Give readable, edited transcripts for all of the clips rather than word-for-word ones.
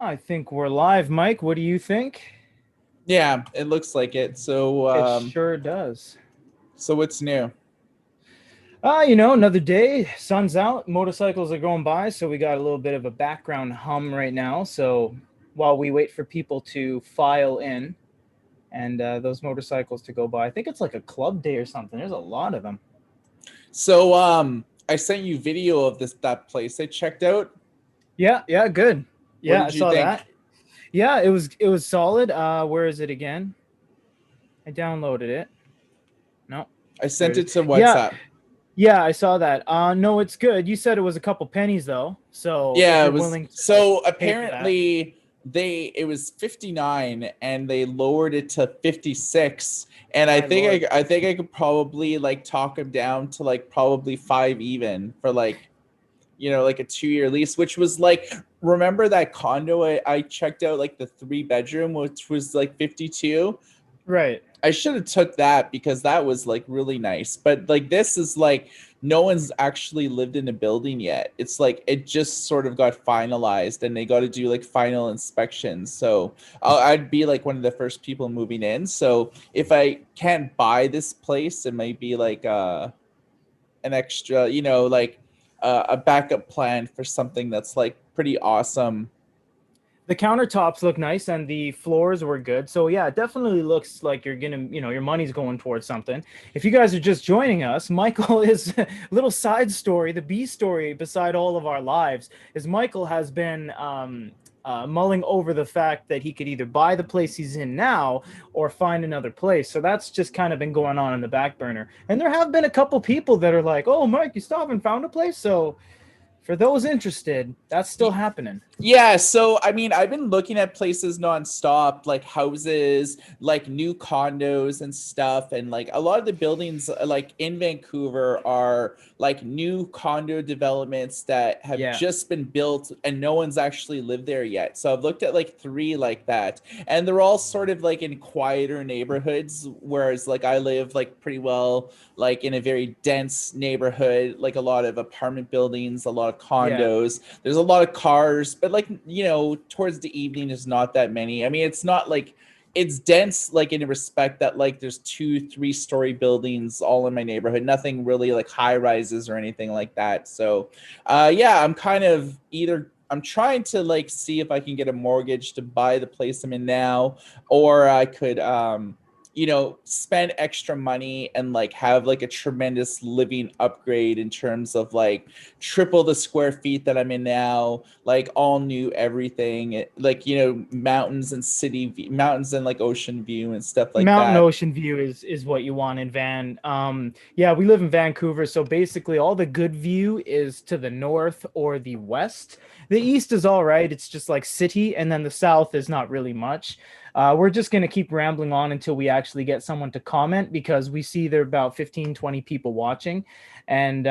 I think we're live, Mike. What do you think? Yeah, it looks like it. So, It um, sure does. so what's new? Another day, sun's out, motorcycles are going by, so we got a little bit of a background hum right now. So while we wait for people to file in and those motorcycles to go by, I think it's like a club day or something. There's a lot of them. I sent you video of that place I checked out. Yeah, yeah, good. What Yeah, I did you saw that. think? Yeah, it was solid. Where is it again? I downloaded it. No, I there it sent is. it to Yeah, WhatsApp. yeah, I saw that. No, it's good. You said it was a couple pennies though. So if Yeah, it you're was. willing to So pay for that, apparently it was 59 and they lowered it to 56. And I my lord. think I could probably like talk him down to like probably five even for like like a 2 year lease, which was like, remember that condo I checked out, like the three bedroom, which was like 52. Right. I should have took that because that was like really nice. But like this is like no one's actually lived in a building yet. It's like it just sort of got finalized and they got to do like final inspections. So I'd be like one of the first people moving in. So if I can't buy this place, it might be like an extra, like a backup plan for something that's like pretty awesome. The countertops look nice and the floors were good. So yeah, it definitely looks like you're gonna, your money's going towards something. If you guys are just joining us, Michael is little side story, the B story beside all of our lives is Michael has been mulling over the fact that he could either buy the place he's in now or find another place. So that's just kind of been going on in the back burner. And there have been a couple people that are like, "Oh, Mike, you still haven't found a place?" So for those interested, that's still happening. Yeah, so I mean, I've been looking at places nonstop, like houses, like new condos and stuff, and like a lot of the buildings, like in Vancouver, are like new condo developments that have Yeah. just been built and no one's actually lived there yet. So I've looked at like three like that, and they're all sort of like in quieter neighborhoods, whereas like I live like pretty well, like in a very dense neighborhood, like a lot of apartment buildings, a lot of Yeah. condos. There's a lot of cars, but like, towards the evening is not that many. I mean, it's not like it's dense, like in a respect that like there's 2 3 story buildings all in my neighborhood, nothing really like high rises or anything like that. So yeah, I'm kind of either I'm trying to like see if I can get a mortgage to buy the place I'm in now, or I could spend extra money and like have like a tremendous living upgrade in terms of like triple the square feet that I'm in now, like all new everything, like mountains and mountains and like ocean view and stuff like Mountain that. ocean view is what you want in Van. Yeah, we live in Vancouver, so basically all the good view is to the north or the west. The east is all right. It's just like city, and then the south is not really much. We're just going to keep rambling on until we actually get someone to comment because we see there are about 15, 20 people watching. And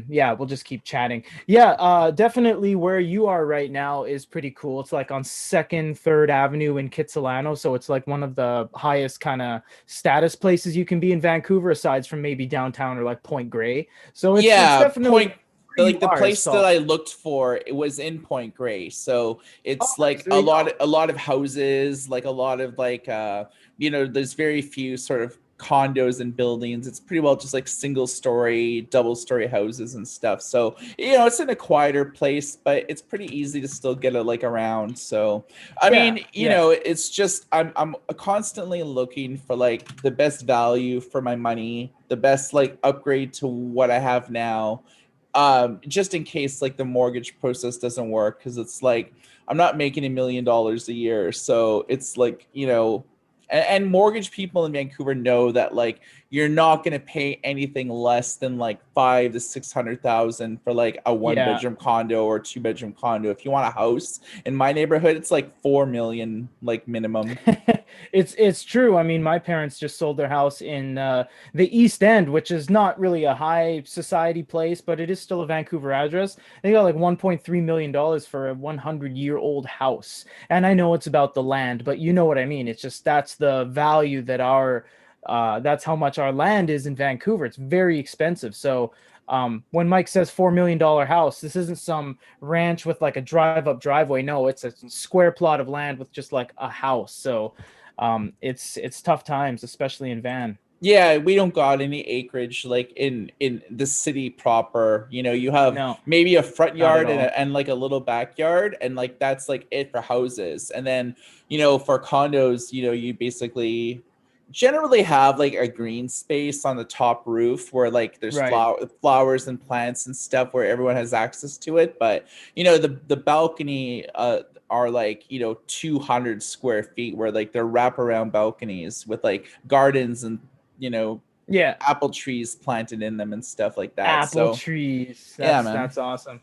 yeah, we'll just keep chatting. Yeah, definitely where you are right now is pretty cool. It's like on Second, Third Avenue in Kitsilano, so it's like one of the highest kind of status places you can be in Vancouver, aside from maybe downtown or like Point Grey. So it's Yeah, definitely where you like the are is place that solid. I looked for, it was in Point Grey. So Oh, it's nice. like There you go. a lot of houses, like a lot of like there's very few sort of condos and buildings. It's pretty well just like single story, double story houses and stuff. So, it's in a quieter place, but it's pretty easy to still get it like around. So, I Yeah, mean, yeah. it's just I'm constantly looking for like the best value for my money, the best like upgrade to what I have now, just in case like the mortgage process doesn't work, because it's like I'm not making $1 million a year, so it's like, and mortgage people in Vancouver know that like you're not going to pay anything less than like 5 to 600,000 for like a one Yeah. bedroom condo or two-bedroom condo. If you want a house in my neighborhood, it's like 4 million like minimum. It's true. I mean, my parents just sold their house in the East End, which is not really a high society place, but it is still a Vancouver address. They got like $1.3 million for a 100-year-old house. And I know it's about the land, but you know what I mean. It's just that's the value that our that's how much our land is in Vancouver. It's very expensive. So When Mike says $4 million house, this isn't some ranch with like a drive-up driveway. No, it's a square plot of land with just like a house. So it's tough times, especially in Van. Yeah, we don't got any acreage like in the city proper. You know, you have No, maybe a front not at yard all. and like a little backyard, and like that's like it for houses. And then, you know, for condos, you know, you basically generally have like a green space on the top roof where like there's Right. flowers and plants and stuff where everyone has access to it. But you know, the balcony are like, you know, 200 square feet where like they're wraparound balconies with like gardens and, you know, Yeah, apple trees planted in them and stuff like that. apple So trees. yeah, That's man. that's awesome.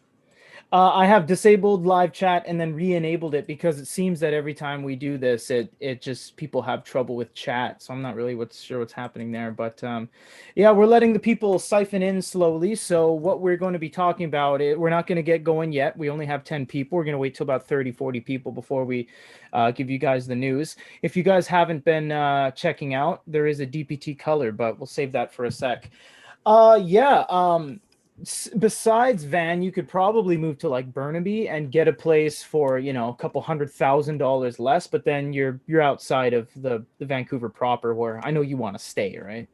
I have disabled live chat and then re-enabled it because it seems that every time we do this, it just people have trouble with chat. So I'm not really sure what's happening there. But yeah, we're letting the people siphon in slowly. So what we're going to be talking about, we're not going to get going yet. We only have 10 people. We're going to wait till about 30, 40 people before we give you guys the news. If you guys haven't been checking out, there is a DPT color, but we'll save that for a sec. Yeah. Besides Van, you could probably move to like Burnaby and get a place for, you know, a couple $100,000 less, but then you're outside of the Vancouver proper where I know you want to stay, right?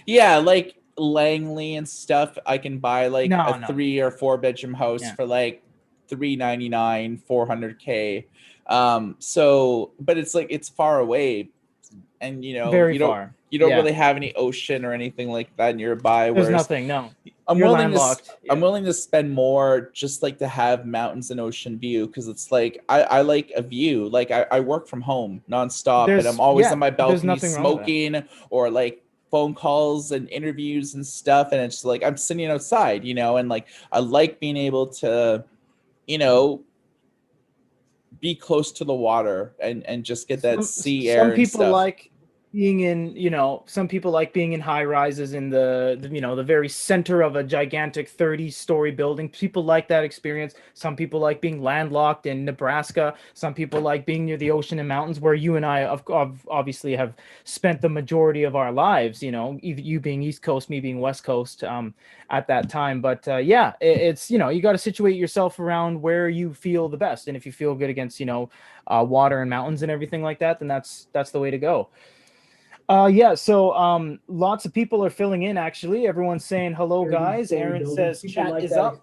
Yeah, like Langley and stuff, I can buy like a No, no. 3 or 4 bedroom house Yeah. for like 399, 400K. So but it's like it's far away, and you know, Very far. you don't Yeah. really have any ocean or anything like that nearby. There's Whereas nothing. No. I'm You're willing to landlocked. I'm Yeah. willing to spend more just like to have mountains and ocean view, because it's like I like a view. Like I work from home nonstop, and I'm always on my There's balcony nothing wrong with that. smoking, or like phone calls and interviews and stuff, and it's like I'm sitting outside, you know, and like I like being able to, you know, be close to the water and just get that sea Some air and people stuff. like being in, you know, some people like being in high rises in the you know, the very center of a gigantic 30-story building. People like that experience. Some people like being landlocked in Nebraska. Some people like being near the ocean and mountains, where you and I obviously have spent the majority of our lives, you know, you being East Coast, me being West Coast, at that time. But yeah, it's, you know, you got to situate yourself around where you feel the best. And if you feel good against, you know, water and mountains and everything like that, then that's the way to go. Yeah, so lots of people are filling in actually. Everyone's saying hello, guys. Aaron says chat is up.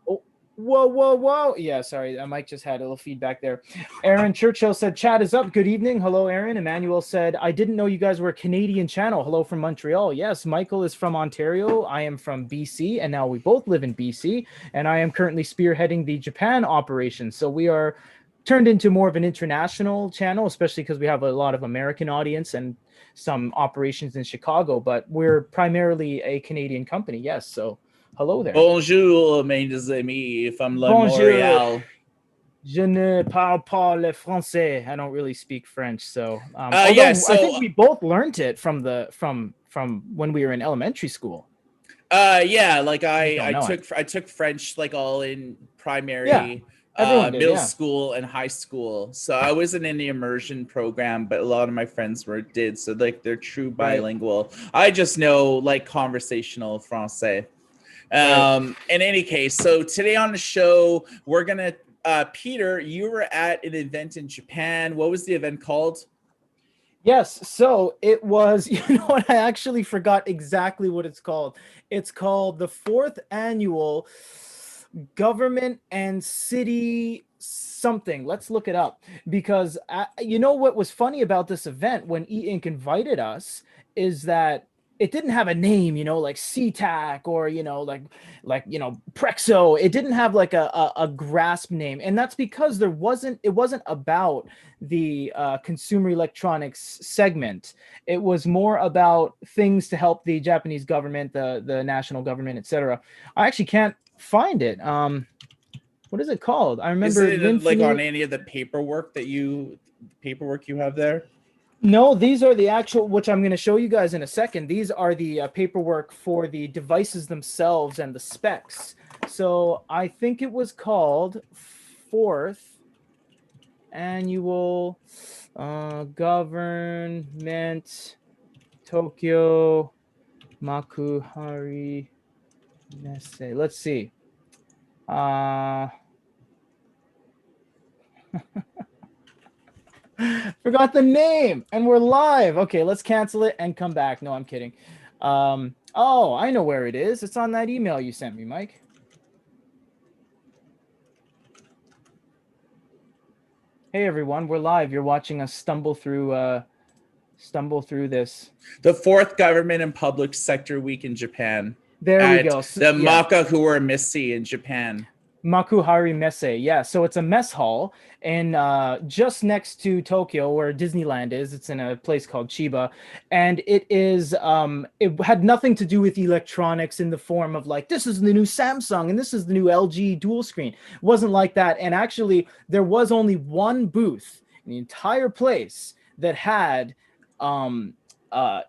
Oh, whoa, whoa, whoa. Yeah, sorry. Mike just had a little feedback there. Aaron Churchill said chat is up. Good evening. Hello, Aaron. Emmanuel said, I didn't know you guys were a Canadian channel. Hello from Montreal. Yes, Michael is from Ontario. I am from BC, and now we both live in BC, and I am currently spearheading the Japan operation. So we are turned into more of an international channel, especially because we have a lot of American audience and some operations in Chicago, but we're primarily a Canadian company. Yes. So hello there. Bonjour, mes amis, from La Bonjour. Montreal. Je ne parle pas le français. I don't really speak French. So, Yeah, although I think so we both learned it from from when we were in elementary school. yeah, like I just don't know it. I took French like all in Yeah. primary, Everyone did. middle Yeah. school and high school. So I wasn't in the immersion program, but a lot of my friends did. So like they're true Right. bilingual. I just know like conversational français. Right. In any case, so today on the show, we're gonna Peter, you were at an event in Japan. What was the event called? Yes, so it was, you know what, I actually forgot exactly what it's called. It's called the fourth annual government and city something. Let's look it up because you know what was funny about this event when E-Ink invited us is that it didn't have a name, you know, like SeaTac or, you know, you know, Prexo. It didn't have like a grasp name. And that's because it wasn't about the consumer electronics segment. It was more about things to help the Japanese government, the national government, etc. I actually can't find it. What is it called? I Is remember it like on Linfinite. any of the paperwork you have there? No, these are the actual, which I'm going to show you guys in a second. These are the paperwork for the devices themselves and the specs. So I think it was called fourth annual government Tokyo Makuhari Let's see. Forgot the name, and we're live. Okay, let's cancel it and come back. No, I'm kidding. Oh, I know where it is. It's on that email you sent me, Mike. Hey everyone, we're live. You're watching us stumble through this. The fourth government and public sector week in Japan. There we go. The Makahuara Messe in Japan. Makuhari Messe, yeah. So it's a mess hall in just next to Tokyo, where Disneyland is. It's in a place called Chiba, and it is. It had nothing to do with electronics in the form of like this is the new Samsung and this is the new LG dual screen. It wasn't like that. And actually, there was only one booth in the entire place that had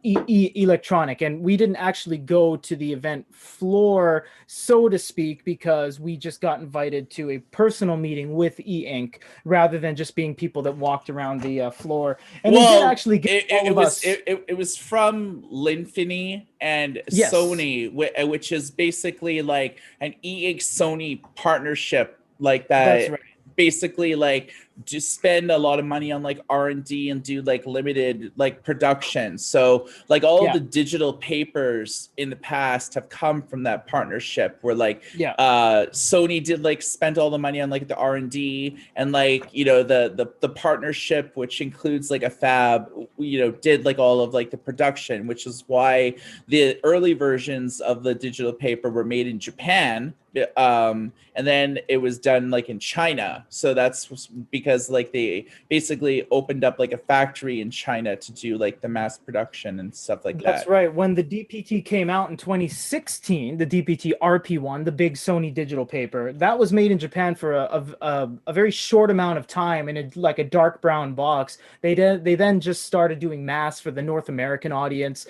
electronic, and we didn't actually go to the event floor, so to speak, because we just got invited to a personal meeting with INK rather than just being people that walked around the floor. And they did actually get it was from Linfini and Yes. Sony, which is basically like an INK Sony partnership like that. That's right. Basically like just spend a lot of money on like R&D and do like limited like production. So like all of the digital papers in the past have come from that partnership where like Sony did like spend all the money on like the R&D, and like, you know, the partnership, which includes like a fab, you know, did like all of like the production, which is why the early versions of the digital paper were made in Japan. And then it was done like in China. So that's because like they basically opened up like a factory in China to do like the mass production and stuff like that. That's right. When the DPT came out in 2016, the DPT RP1, the big Sony digital paper, that was made in Japan for a very short amount of time in like a dark brown box. They then just started doing mass for the North American audience,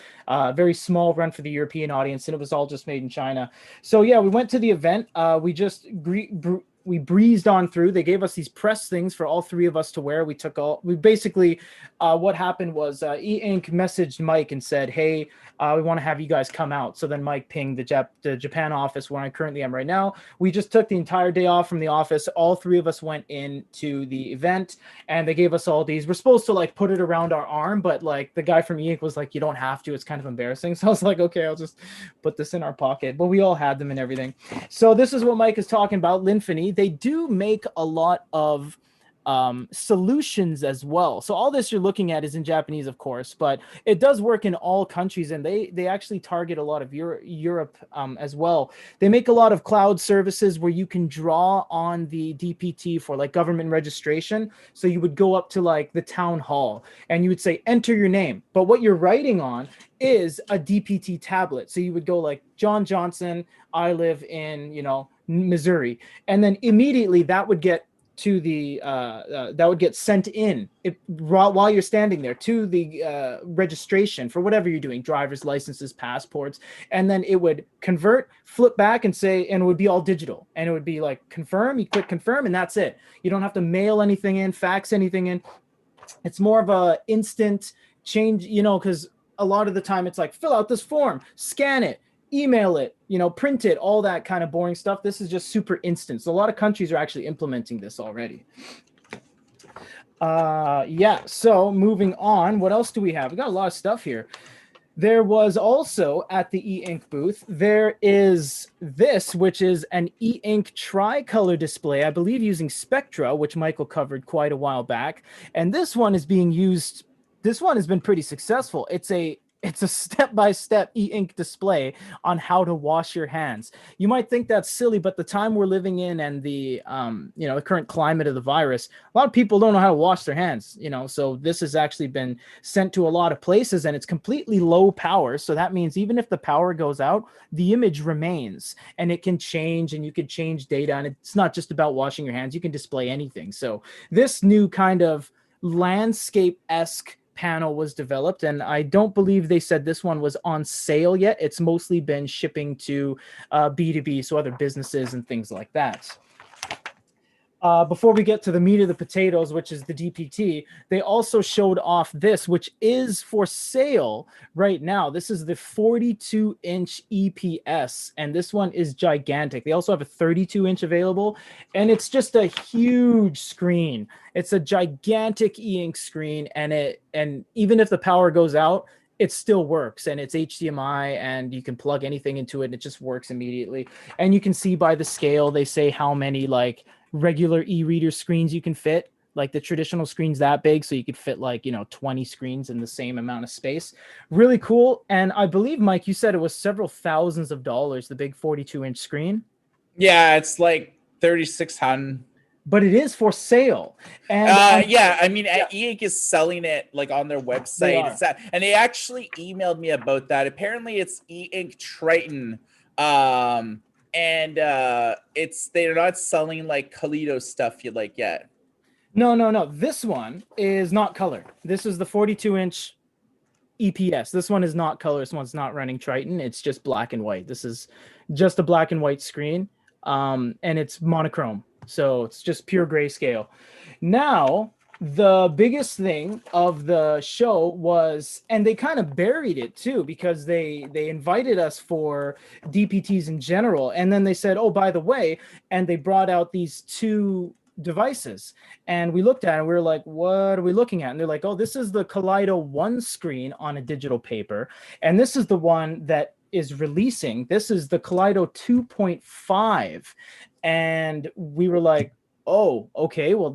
very small run for the European audience, and it was all just made in China. So yeah, we went to the event. We just we breezed on through. They gave us these press things for all three of us to wear. We basically, what happened was E-Ink messaged Mike and said, hey, we want to have you guys come out. So then Mike pinged the Japan office where I currently am right now. We just took the entire day off from the office. All three of us went into the event, and they gave us all these. We're supposed to like put it around our arm, but like the guy from E-Ink was like, you don't have to. It's kind of embarrassing. So I was like, okay, I'll just put this in our pocket. But we all had them and everything. So this is what Mike is talking about, Linfini. They do make a lot of solutions as well. So all this you're looking at is in Japanese, of course, but it does work in all countries, and they actually target a lot of Europe as well. They make a lot of cloud services where you can draw on the DPT for like government registration. So you would go up to like the town hall and you would say, enter your name. But what you're writing on is a DPT tablet. So you would go like, John Johnson, I live in, you know, Missouri. And then immediately that would get to the that would get sent in while you're standing there to the registration for whatever you're doing, driver's licenses, passports, and then it would convert, flip back, and say, and it would be all digital, and it would be like confirm. You click confirm, and that's it. You don't have to mail anything in, fax anything in. It's more of a instant change, you know, because a lot of the time it's like fill out this form, scan it, email it, you know, print it, all that kind of boring stuff. This is just super instant. So a lot of countries are actually implementing this already. Yeah, so moving on, what else do we have? We got a lot of stuff here. There was also at the E-Ink booth, there is this, which is an E-Ink tricolor display, I believe using Spectra, which Michael covered quite a while back. And this one is being used, this one has been pretty successful. It's a step-by-step E-Ink display on how to wash your hands. You might think that's silly, but the time we're living in and the you know, the current climate of the virus, a lot of people don't know how to wash their hands, you know, so this has actually been sent to a lot of places, and it's completely low power. So that means even if the power goes out, the image remains, and it can change, and you can change data, and it's not just about washing your hands. You can display anything. So this new kind of landscape-esque panel was developed, and I don't believe they said this one was on sale yet. It's mostly been shipping to B2B, so other businesses and things like that. Before we get to the meat of the potatoes, which is the DPT, they also showed off this, which is for sale right now. This is the 42-inch EPS, and this one is gigantic. They also have a 32-inch available, and it's just a huge screen. It's a gigantic e-ink screen, and even if the power goes out, it still works, and it's HDMI, and you can plug anything into it, and it just works immediately. And you can see by the scale, they say how many like regular e-reader screens you can fit. Like the traditional screen's that big, so you could fit like 20 screens in the same amount of space. Really cool. And I believe, Mike, you said it was several thousands of dollars, the big 42-inch screen. Yeah, it's like 3,600. But it is for sale. And yeah, I mean, e-ink is selling it like on their website. It's that, and they actually emailed me about that. Apparently, it's e-ink Triton, and they're not selling like Kaleido stuff yet. No. This one is not color. This is the 42-inch EPS. This one is not color. This one's not running Triton. It's just black and white. This is just a black and white screen, and it's monochrome. So it's just pure grayscale. Now, the biggest thing of the show was, and they kind of buried it too, because they invited us for DPTs in general. And then they said, oh, by the way, and they brought out these two devices. And we looked at it and we were like, what are we looking at? And they're like, oh, this is the Kaleido 1 screen on a digital paper. And this is the one that is releasing. This is the Kaleido 2.5. And we were like, oh, okay, well,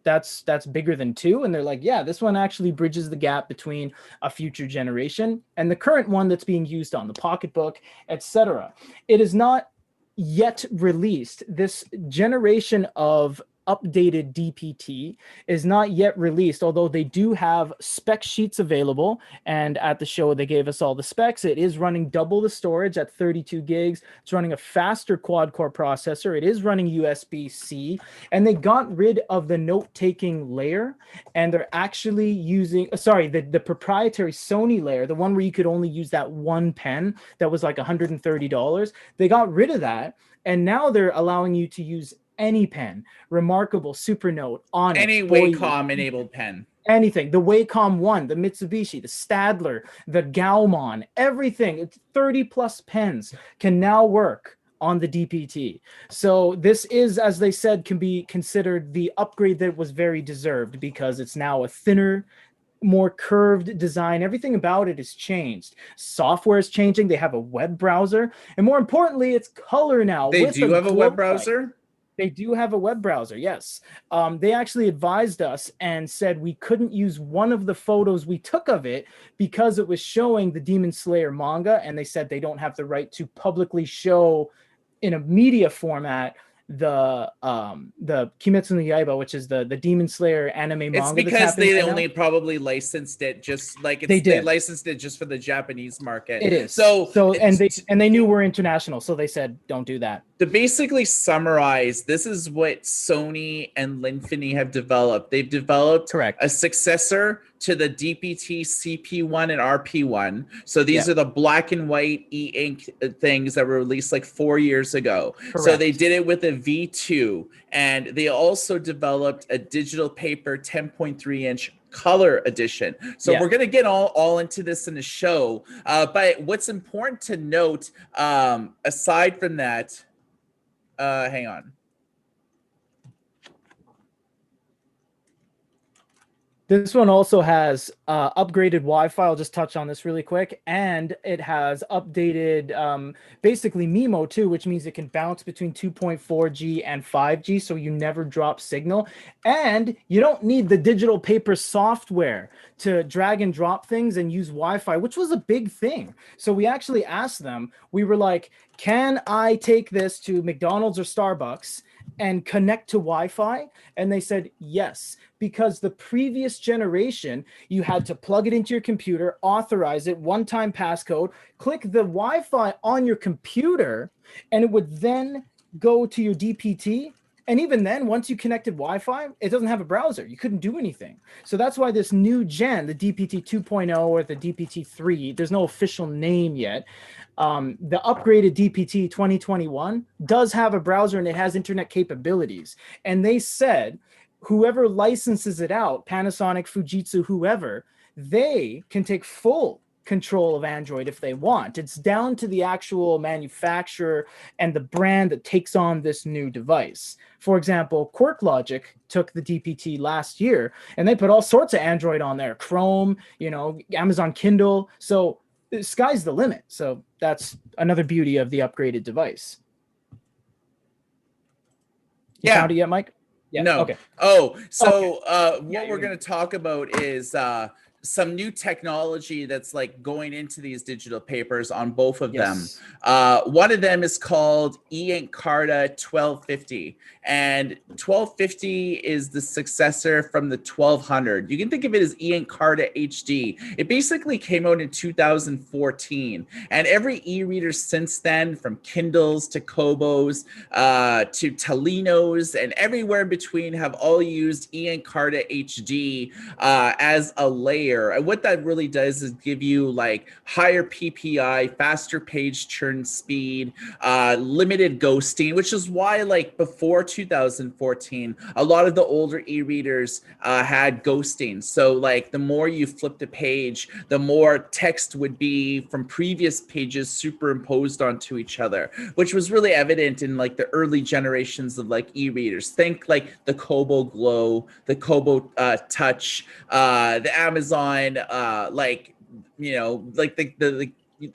that's bigger than 2? And they're like, yeah, this one actually bridges the gap between a future generation and the current one that's being used on the pocketbook, etc. It is not yet released. This generation of updated DPT is not yet released, although they do have spec sheets available. And at the show, they gave us all the specs. It is running double the storage at 32 gigs. It's running a faster quad-core processor. It is running USB-C. And they got rid of the note-taking layer. And they're actually using, the proprietary Sony layer, the one where you could only use that one pen that was like $130. They got rid of that. And now they're allowing you to use any pen, Remarkable, Supernote, Onyx, any Wacom enabled pen, anything. The Wacom 1, the Mitsubishi, the Stadler, the Gaumon, everything. It's 30 plus pens can now work on the DPT. So this is, as they said, can be considered the upgrade that was very deserved, because it's now a thinner, more curved design. Everything about it is changed. Software is changing. They have a web browser, and more importantly, it's color now. They do have a web browser. They do have a web browser, yes. They actually advised us and said we couldn't use one of the photos we took of it because it was showing the Demon Slayer manga, and they said they don't have the right to publicly show in a media format the Kimetsu no Yaiba, which is the Demon Slayer anime manga. It's because they only probably licensed it just like they licensed it just for the Japanese market. It is. So and they knew we're international, so they said don't do that. To basically summarize, this is what Sony and Linfini have developed. They've developed a successor to the DPT CP1 and RP1. So these are the black and white e-ink things that were released like 4 years ago. Correct. So they did it with a V2, and they also developed a digital paper 10.3-inch color edition. So we're going to get all into this in the show. But what's important to note, aside from that, hang on. This one also has upgraded Wi-Fi. I'll just touch on this really quick. And it has updated basically MIMO too, which means it can bounce between 2.4G and 5G, so you never drop signal. And you don't need the digital paper software to drag and drop things and use Wi-Fi, which was a big thing. So we actually asked them, we were like, can I take this to McDonald's or Starbucks and connect to Wi-Fi? And they said yes, because the previous generation, you had to plug it into your computer, authorize it, one-time passcode, click the Wi-Fi on your computer, and it would then go to your DPT, And even then, once you connected Wi-Fi, it doesn't have a browser. You couldn't do anything. So that's why this new gen, the DPT 2.0 or the DPT 3, there's no official name yet. The upgraded DPT 2021 does have a browser and it has internet capabilities. And they said whoever licenses it out, Panasonic, Fujitsu, whoever, they can take full control of Android if they want. It's down to the actual manufacturer and the brand that takes on this new device. For example, QuirkLogic took the DPT last year and they put all sorts of Android on there, Chrome, you know, Amazon Kindle. So the sky's the limit. So that's another beauty of the upgraded device. You found it yet, Mike? Yeah. No. Okay. Oh, so what we're going to talk about is some new technology that's like going into these digital papers on both of them. One of them is called INK Carta 1250, and 1250 is the successor from the 1200. You can think of it as INK Carta HD. It basically came out in 2014, and every e-reader since then, from Kindles to Kobos to Tolinos and everywhere in between, have all used INK Carta HD as a layer. And what that really does is give you like higher PPI, faster page turn speed, limited ghosting, which is why like before 2014, a lot of the older e-readers had ghosting. So like the more you flipped a page, the more text would be from previous pages superimposed onto each other, which was really evident in like the early generations of like e-readers. Think like the Kobo Glow, the Kobo Touch, the Amazon, like, you know, like the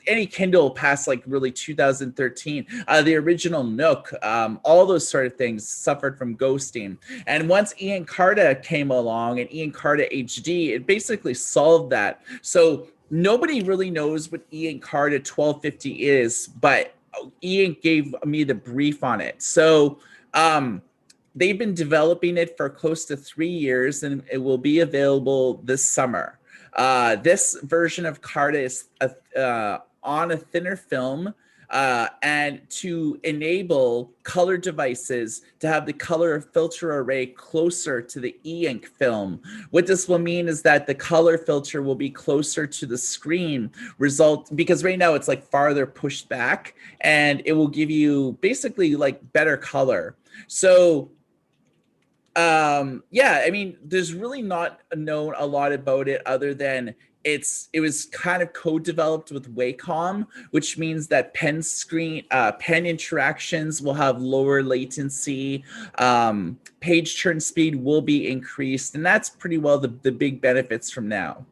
any Kindle past like really 2013, the original Nook, all those sort of things suffered from ghosting. And once INK Carta came along and INK Carta HD, it basically solved that. So nobody really knows what INK Carta 1250 is, but INK gave me the brief on it. So they've been developing it for close to 3 years, and it will be available this summer. This version of Carta is on a thinner film, and to enable color devices to have the color filter array closer to the e-ink film. What this will mean is that the color filter will be closer to the screen because right now it's like farther pushed back, and it will give you basically like better color. So yeah, I mean, there's really not known a lot about it other than it was kind of co-developed with Wacom, which means that pen interactions will have lower latency, page turn speed will be increased, and that's pretty well the big benefits from now.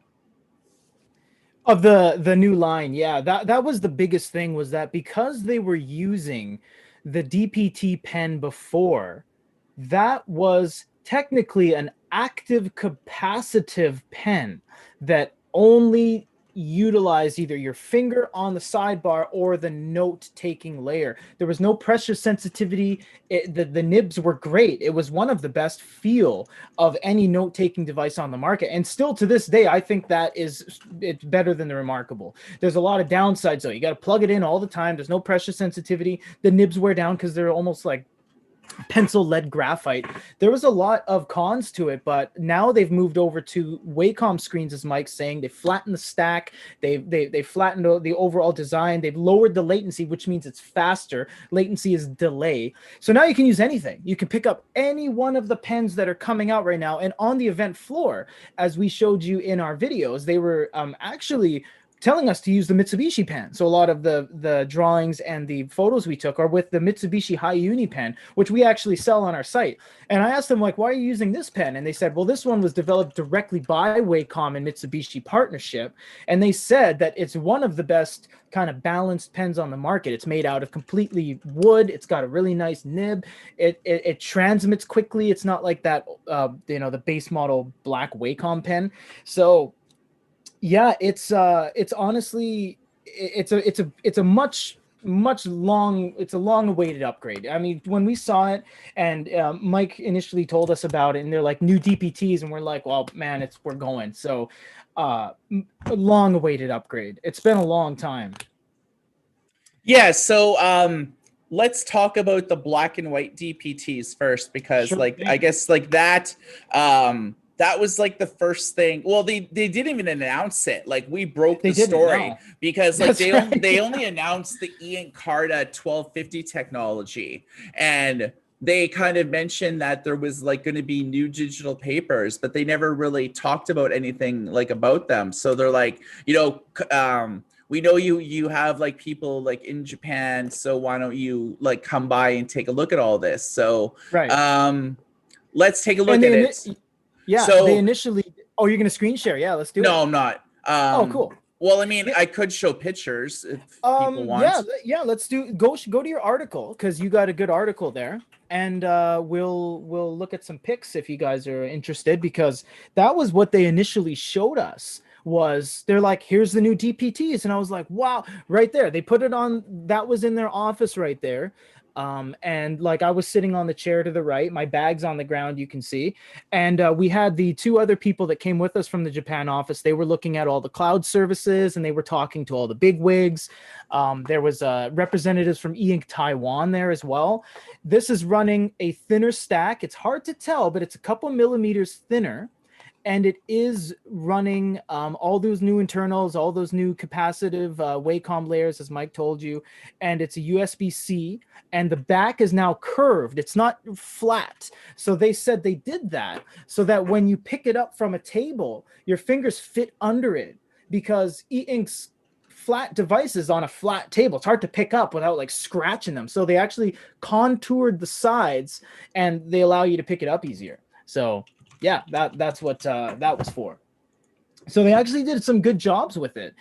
Of the new line, yeah, that was the biggest thing, was that because they were using the DPT pen before, that was technically an active capacitive pen that only utilized either your finger on the sidebar or the note-taking layer. There was no pressure sensitivity. The nibs were great. It was one of the best feel of any note-taking device on the market. And still to this day, I think it's better than the Remarkable. There's a lot of downsides though. You got to plug it in all the time. There's no pressure sensitivity. The nibs wear down because they're almost like pencil lead graphite. There was a lot of cons to it, but now they've moved over to Wacom screens, as Mike's saying. They flattened the stack. They flattened the overall design. They've lowered the latency, which means it's faster. Latency is delay. So now you can use anything. You can pick up any one of the pens that are coming out right now. And on the event floor, as we showed you in our videos, they were actually telling us to use the Mitsubishi pen. So a lot of the drawings and the photos we took are with the Mitsubishi Hi-Uni pen, which we actually sell on our site. And I asked them, like, why are you using this pen? And they said, well, this one was developed directly by Wacom and Mitsubishi partnership. And they said that it's one of the best kind of balanced pens on the market. It's made out of completely wood. It's got a really nice nib. It transmits quickly. It's not like that, the base model black Wacom pen. So yeah, it's honestly, it's a long awaited upgrade. I mean, when we saw it and Mike initially told us about it, and they're like new DPTs, and we're like, well, man, we're going. So a long awaited upgrade. It's been a long time. Yeah. So let's talk about the black and white DPTs first, because Sure like I thing. guess like that was like the first thing. Well, they didn't even announce it. Like we broke They the didn't story know. because like That's right. they only announced the INK Carta 1250 technology, and they kind of mentioned that there was like going to be new digital papers, but they never really talked about anything like about them. So they're like, we know you have like people like in Japan, so why don't you like come by and take a look at all this? So Right. let's take a look And at it. they So initially. Oh, you're gonna screen share? Yeah, let's do it. no, I'm not. Oh, cool. Well, I mean, Yeah. I could show pictures if people Yeah, want. yeah. Let's go to your article because you got a good article there, and we'll look at some pics if you guys are interested because that was what they initially showed us. Was they're like, here's the new DPTs, and I was like, wow, right there. They put it on. That was in their office right there. And like I was sitting on the chair to the right, my bag's on the ground, you can see. And we had the two other people that came with us from the Japan office. They were looking at all the cloud services and they were talking to all the big wigs. There was representatives from INK Taiwan there as well. This is running a thinner stack. It's hard to tell, but it's a couple millimeters thinner. And it is running all those new internals, all those new capacitive Wacom layers, as Mike told you. And it's a USB-C. And the back is now curved. It's not flat. So they said they did that so that when you pick it up from a table, your fingers fit under it because e-ink's flat devices on a flat table. It's hard to pick up without like scratching them. So they actually contoured the sides and they allow you to pick it up easier. So yeah, that's what that was for. So they actually did some good jobs with it.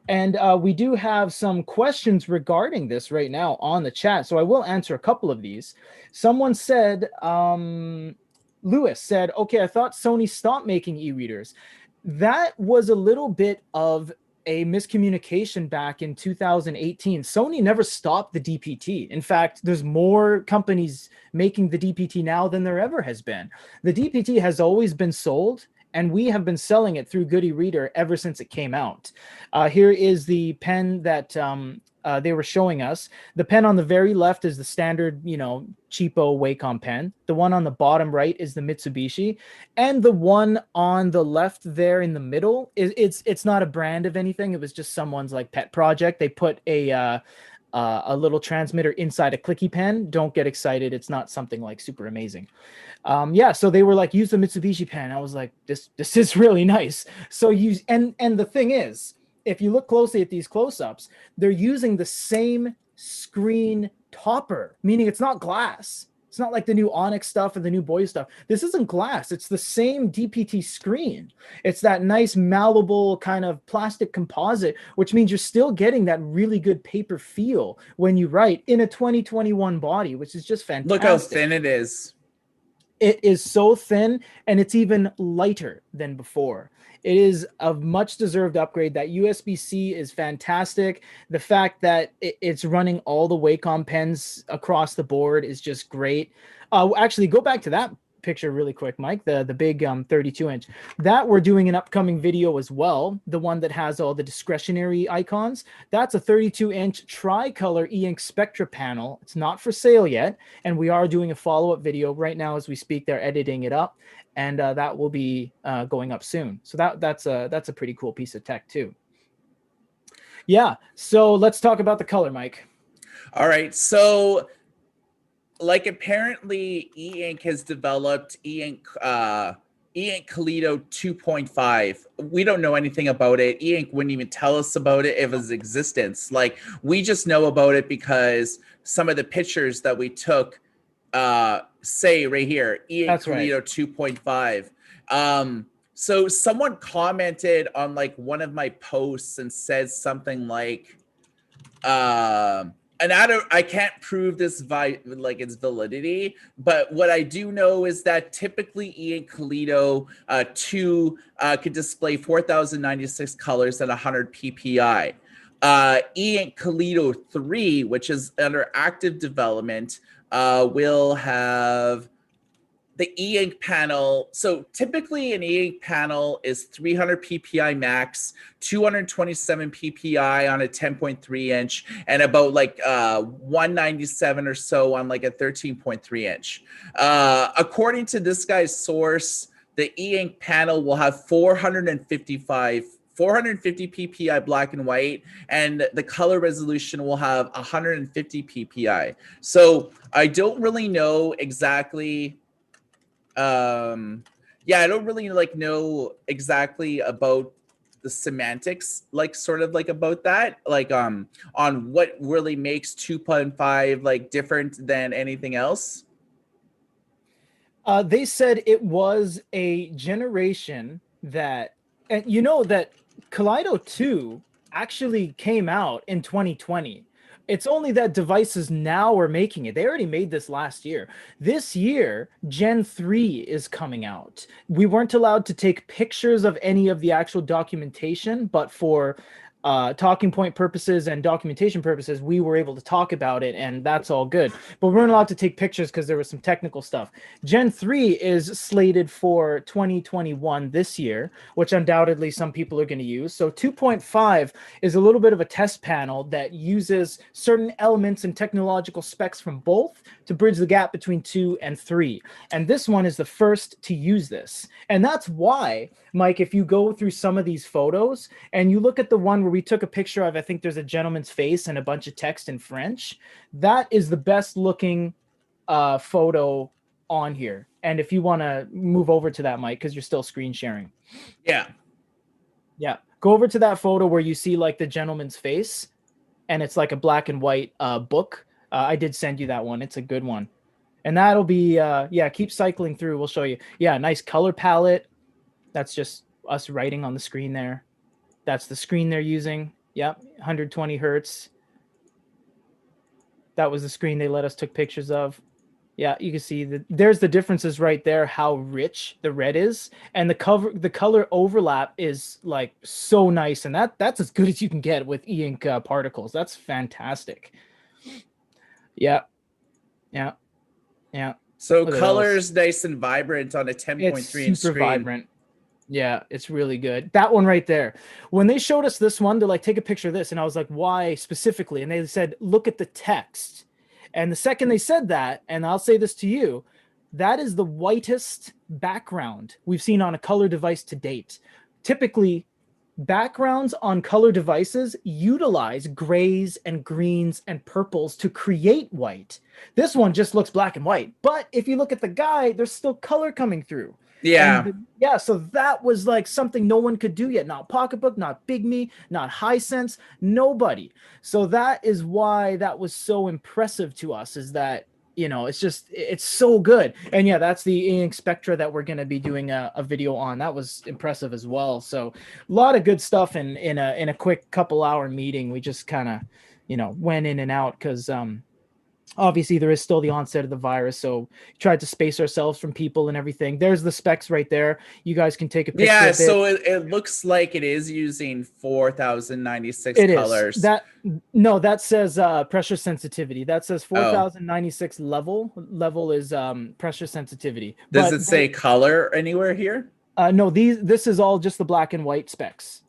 And we do have some questions regarding this right now on the chat. So I will answer a couple of these. Someone said, Lewis said, okay, I thought Sony stopped making e-readers. That was a little bit of a miscommunication back in 2018. Sony never stopped the DPT. In fact, there's more companies making the DPT now than there ever has been. The DPT has always been sold, and we have been selling it through Good eReader ever since it came out. Here is the pen that they were showing us. The pen on the very left is the standard, cheapo Wacom pen. The one on the bottom right is the Mitsubishi, and the one on the left there in the middle it's not a brand of anything. It was just someone's like pet project. They put a little transmitter inside a clicky pen. Don't get excited. It's not something like super amazing. Yeah, so they were like, use the Mitsubishi pen. I was like, this is really nice. So use and the thing is, if you look closely at these close-ups, they're using the same screen topper, meaning it's not glass. It's not like the new Onyx stuff and the new Boy stuff. This isn't glass. It's the same DPT screen. It's that nice malleable kind of plastic composite, which means you're still getting that really good paper feel when you write in a 2021 body, which is just fantastic. Look how thin it is. It is so thin, and it's even lighter than before. It is a much deserved upgrade. That USB-C is fantastic. The fact that it's running all the Wacom pens across the board is just great. Actually, go back to that picture really quick, Mike, the big 32-inch. That we're doing an upcoming video as well, the one that has all the discretionary icons. That's a 32-inch tricolor e-ink Spectra panel. It's not for sale yet, and we are doing a follow-up video right now as we speak. They're editing it up, and that will be going up soon. So that's a pretty cool piece of tech too. Yeah, so let's talk about the color, Mike. All right, so like apparently e-ink has developed e-ink Kaleido 2.5. We don't know anything about it. E-ink wouldn't even tell us about it if its existence. Like we just know about it because some of the pictures that we took say right here, e-ink Kaleido 2.5. So someone commented on like one of my posts and said something like and I can't prove this like its validity, but what I do know is that typically e-ink Kaleido 2 could display 4096 colors at 100 ppi. E-ink Kaleido 3, which is under active development, will have the e-ink panel, so typically an e-ink panel is 300 ppi max, 227 ppi on a 10.3 inch, and about like 197 or so on like a 13.3 inch. According to this guy's source, the e-ink panel will have 450 ppi black and white, and the color resolution will have 150 ppi. So I don't really know exactly. Yeah, I don't really like know exactly about the semantics, like sort of like about that, like on what really makes 2.5 like different than anything else. They said it was a generation that, and you know that Kaleido 2 actually came out in 2020. It's only that devices now are making it. They already made this last year. This year, Gen 3 is coming out. We weren't allowed to take pictures of any of the actual documentation, but for talking point purposes and documentation purposes, we were able to talk about it, and that's all good. But we weren't allowed to take pictures because there was some technical stuff. Gen 3 is slated for 2021 this year, which undoubtedly some people are going to use. So 2.5 is a little bit of a test panel that uses certain elements and technological specs from both to bridge the gap between 2 and 3. And this one is the first to use this. And that's why, Mike, if you go through some of these photos and you look at the one where we took a picture of, I think there's a gentleman's face and a bunch of text in French, that is the best looking photo on here. And if you want to move over to that, Mike, because you're still screen sharing. Yeah. Yeah. Go over to that photo where you see like the gentleman's face and it's like a black and white book. I did send you that one. It's a good one. And that'll be, yeah, keep cycling through. We'll show you. Yeah, nice color palette. That's just us writing on the screen there. That's the screen they're using. Yep, 120 hertz. That was the screen they let us took pictures of. Yeah, you can see that there's the differences right there, how rich the red is. And the color overlap is like so nice. And that's as good as you can get with e-ink particles. That's fantastic. Yeah, yeah, yeah. So colors nice and vibrant on a 10.3 inch super screen. Vibrant. Yeah, it's really good. That one right there. When they showed us this one, they're like, take a picture of this. And I was like, why specifically? And they said, look at the text. And the second they said that, and I'll say this to you, that is the whitest background we've seen on a color device to date. Typically, backgrounds on color devices utilize grays and greens and purples to create white. This one just looks black and white. But if you look at the guy, there's still color coming through. Yeah. Yeah, so that was like something no one could do yet. Not Pocketbook, not Big Me, not Hisense, nobody. So that is why that was so impressive to us, is that, you know, it's so good. And yeah, that's the e-ink Spectra that we're going to be doing a video on. That was impressive as well. So a lot of good stuff in a quick couple hour meeting. We just kind of, you know, went in and out because obviously there is still the onset of the virus, so tried to space ourselves from people and everything. There's the specs right there. You guys can take a picture. Yeah, of so it looks like it is using 4096 colors. That says pressure sensitivity. That says 4096 level. Level is pressure sensitivity. Does it say color anywhere here? No, this is all just the black and white specs.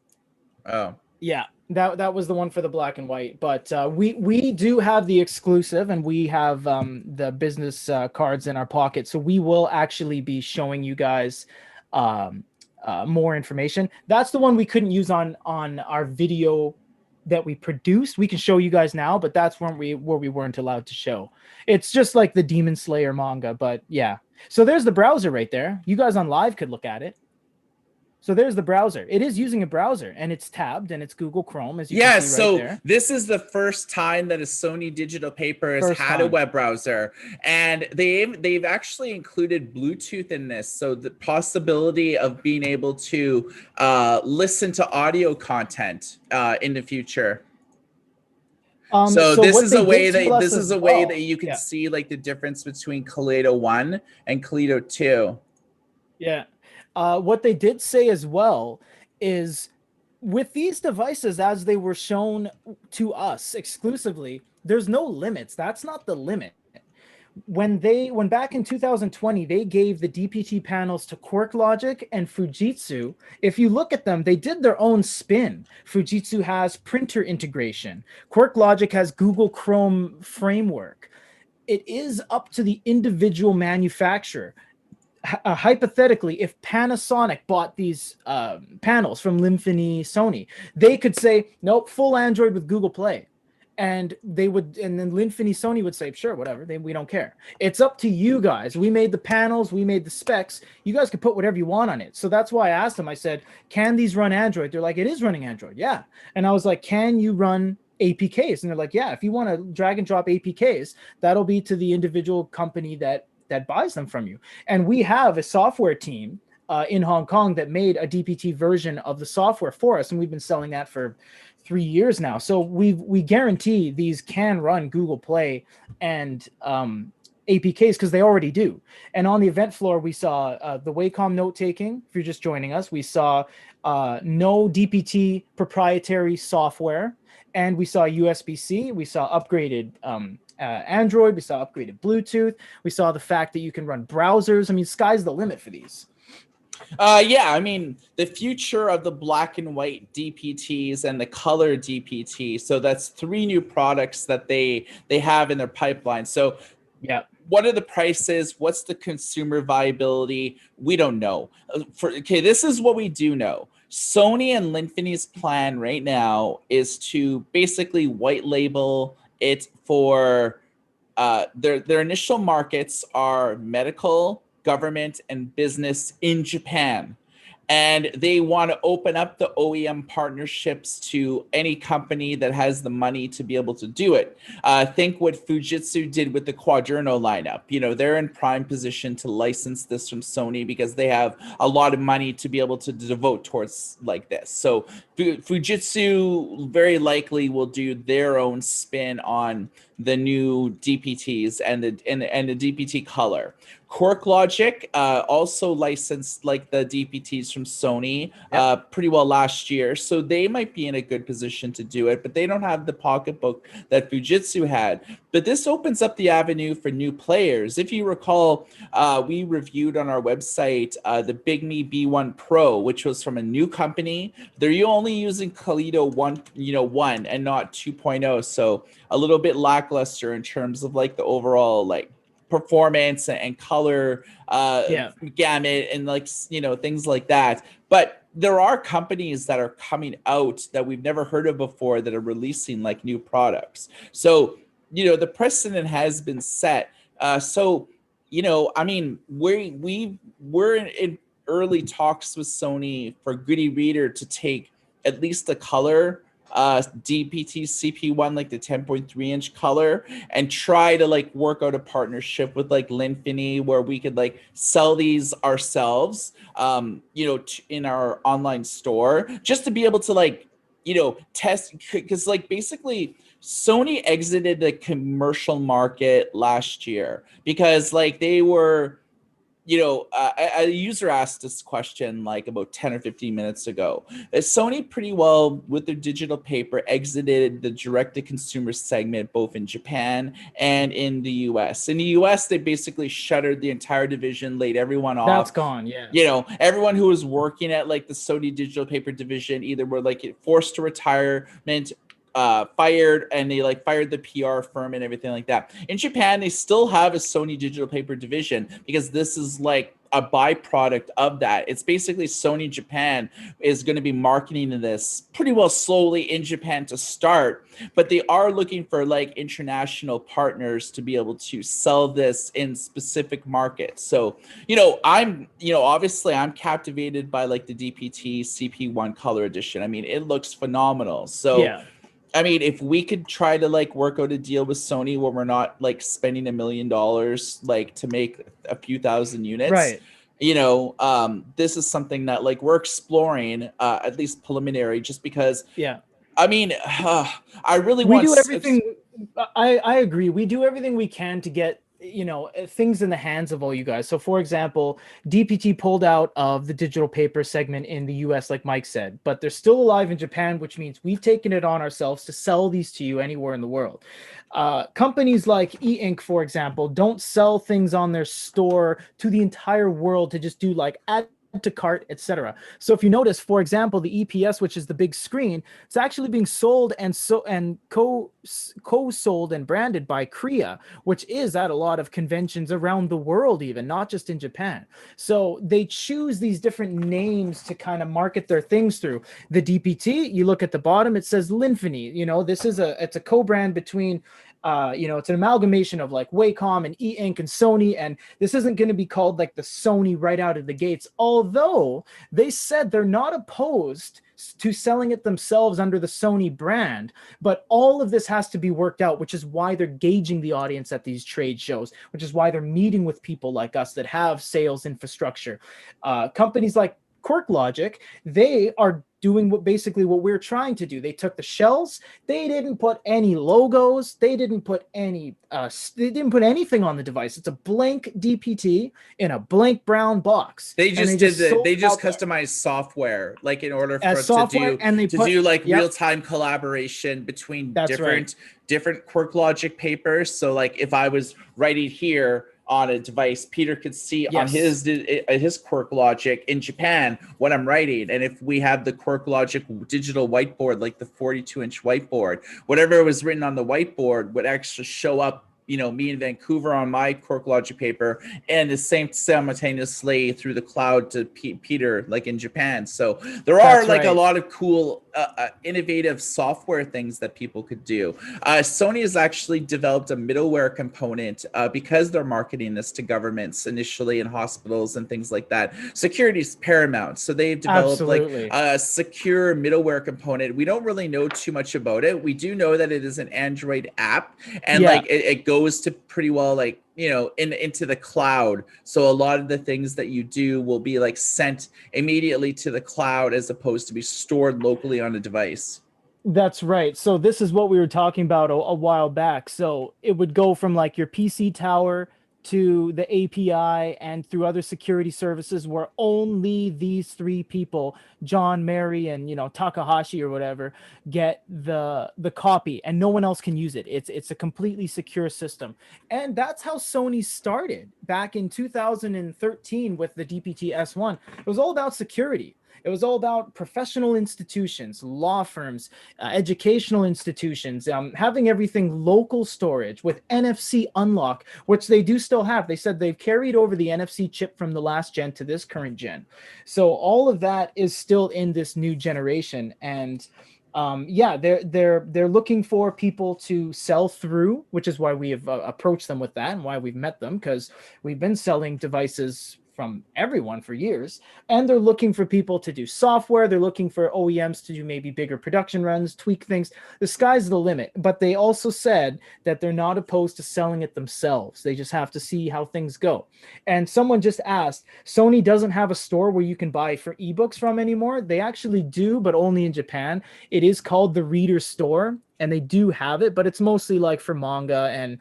Oh. Yeah. That was the one for the black and white, but we do have the exclusive, and we have the business cards in our pocket, so we will actually be showing you guys more information. That's the one we couldn't use on our video that we produced. We can show you guys now, but that's where we weren't allowed to show. It's just like the Demon Slayer manga, but yeah. So there's the browser right there. You guys on live could look at it. So there's the browser. It is using a browser, and it's tabbed, and it's Google Chrome, as you can see right there. This is the first time that a Sony Digital Paper has had a web browser, and they've actually included Bluetooth in this, so the possibility of being able to listen to audio content in the future. So this is a way that you can see like the difference between Kaleido 1 and Kaleido 2. Yeah. What they did say as well is, with these devices, as they were shown to us exclusively, there's no limits. That's not the limit. when back in 2020 they gave the DPT panels to QuirkLogic and Fujitsu. If you look at them, they did their own spin. Fujitsu has printer integration. QuirkLogic has Google Chrome framework. It is up to the individual manufacturer. Hypothetically, if Panasonic bought these panels from Linfini Sony, they could say, nope, full Android with Google Play. And they would, and then Linfini Sony would say, sure, whatever, we don't care. It's up to you guys. We made the panels, we made the specs. You guys can put whatever you want on it. So that's why I asked them, I said, can these run Android? They're like, it is running Android. Yeah. And I was like, can you run APKs? And they're like, yeah, if you want to drag and drop APKs, that'll be to the individual company that buys them from you. And we have a software team in Hong Kong that made a DPT version of the software for us, and we've been selling that for 3 years now. So we guarantee these can run Google Play and APKs because they already do. And on the event floor, we saw the Wacom note taking. If you're just joining us, we saw no DPT proprietary software, and we saw USB-C. We saw upgraded Android. We saw upgraded Bluetooth. We saw the fact that you can run browsers. I mean, sky's the limit for these. Yeah, I mean, the future of the black and white DPTs and the color DPT. So that's 3 new products that they have in their pipeline. So yeah, what are the prices? What's the consumer viability? We don't know. Okay, this is what we do know. Sony and Linfini's plan right now is to basically white label it for their initial markets are medical, government, and business in Japan. And they want to open up the OEM partnerships to any company that has the money to be able to do it. Think what Fujitsu did with the Quaderno lineup. You know, they're in prime position to license this from Sony because they have a lot of money to be able to devote towards like this. So Fujitsu very likely will do their own spin on the new DPTs and the DPT Color. QuirkLogic also licensed like the DPTs from Sony pretty well last year, so they might be in a good position to do it, but they don't have the pocketbook that Fujitsu had. But this opens up the avenue for new players. If you recall, we reviewed on our website the Bigme B1 Pro, which was from a new company. They're only using Kaleido 1 and not 2.0, so a little bit lackluster in terms of like the overall like performance and color gamut and like, you know, things like that. But there are companies that are coming out that we've never heard of before that are releasing like new products. So, you know, the precedent has been set. So, you know, I mean, we're in early talks with Sony for Good eReader to take at least the color DPT CP1, like the 10.3 inch color, and try to like work out a partnership with like Linfini where we could like sell these ourselves, you know, in our online store, just to be able to like, you know, test, because like basically Sony exited the commercial market last year because like they were, you know, a user asked this question like about 10 or 15 minutes ago. Sony pretty well, with their digital paper, exited the direct-to-consumer segment both in Japan and in the US. In the US, they basically shuttered the entire division, laid everyone off. That's gone, yeah. You know, everyone who was working at like the Sony Digital Paper division either were like forced to retirement, fired, and they like fired the PR firm and everything like that. In Japan, they still have a Sony Digital Paper division because this is like a byproduct of that. It's basically Sony Japan is going to be marketing this pretty well slowly in Japan to start, but they are looking for like international partners to be able to sell this in specific markets. So, you know, obviously I'm captivated by like the DPT CP1 Color Edition. I mean, it looks phenomenal. So yeah. I mean, if we could try to like work out a deal with Sony where we're not like spending $1 million like to make a few thousand units, right? You know, this is something that like we're exploring, at least preliminary, just because. Yeah. I mean, I really want. We do everything. I agree. We do everything we can to get things in the hands of all you guys. So for example, DPT pulled out of the digital paper segment in the US, like Mike said, but they're still alive in Japan, which means we've taken it on ourselves to sell these to you anywhere in the world. Companies like INK, for example, don't sell things on their store to the entire world to just do like add to cart, etc. So if you notice, for example, the EPS, which is the big screen, it's actually being sold and co-sold and branded by Korea, which is at a lot of conventions around the world, even not just in Japan. So they choose these different names to kind of market their things through. The DPT, you look at the bottom, it says Linfini. It's a co-brand between it's an amalgamation of like Wacom and E-Ink and Sony, and this isn't going to be called like the Sony right out of the gates, although they said they're not opposed to selling it themselves under the Sony brand. But all of this has to be worked out, which is why they're gauging the audience at these trade shows, which is why they're meeting with people like us that have sales infrastructure. Companies like Quirk Logic, they are doing what we're trying to do. They took the shells, they didn't put any logos, they didn't put anything on the device. It's a blank DPT in a blank brown box. They just customized software, like in order for to do like real-time collaboration between different Quirk Logic papers. So like if I was writing here on a device, Peter could see on his Quirk Logic in Japan what I'm writing. And if we have the Quirk Logic digital whiteboard, like the 42-inch whiteboard, whatever was written on the whiteboard would actually show up, me in Vancouver on my Quirk Logic paper, and the same simultaneously through the cloud to Peter, like in Japan. So there are a lot of cool, innovative software things that people could do. Sony has actually developed a middleware component because they're marketing this to governments initially and hospitals and things like that. Security is paramount. So they've developed like a secure middleware component. We don't really know too much about it. We do know that it is an Android app, and it goes to pretty well like into the cloud. So a lot of the things that you do will be like sent immediately to the cloud as opposed to be stored locally on a device. That's right. So this is what we were talking about a while back. So it would go from like your PC tower to the API and through other security services where only these three people, John, Mary, and Takahashi or whatever, get the copy, and no one else can use it. It's a completely secure system. And that's how Sony started back in 2013 with the DPT S1. It was all about security. It was all about professional institutions, law firms, educational institutions, having everything local storage with NFC unlock, which they do still have. They said they've carried over the NFC chip from the last gen to this current gen. So all of that is still in this new generation. And they're looking for people to sell through, which is why we have approached them with that and why we've met them, because we've been selling devices from everyone for years, and they're looking for people to do software. They're looking for OEMs to do maybe bigger production runs, tweak things. The sky's the limit. But they also said that they're not opposed to selling it themselves. They just have to see how things go. And someone just asked, Sony doesn't have a store where you can buy for ebooks from anymore. They actually do, but only in Japan. It is called the Reader Store, and they do have it, but it's mostly like for manga and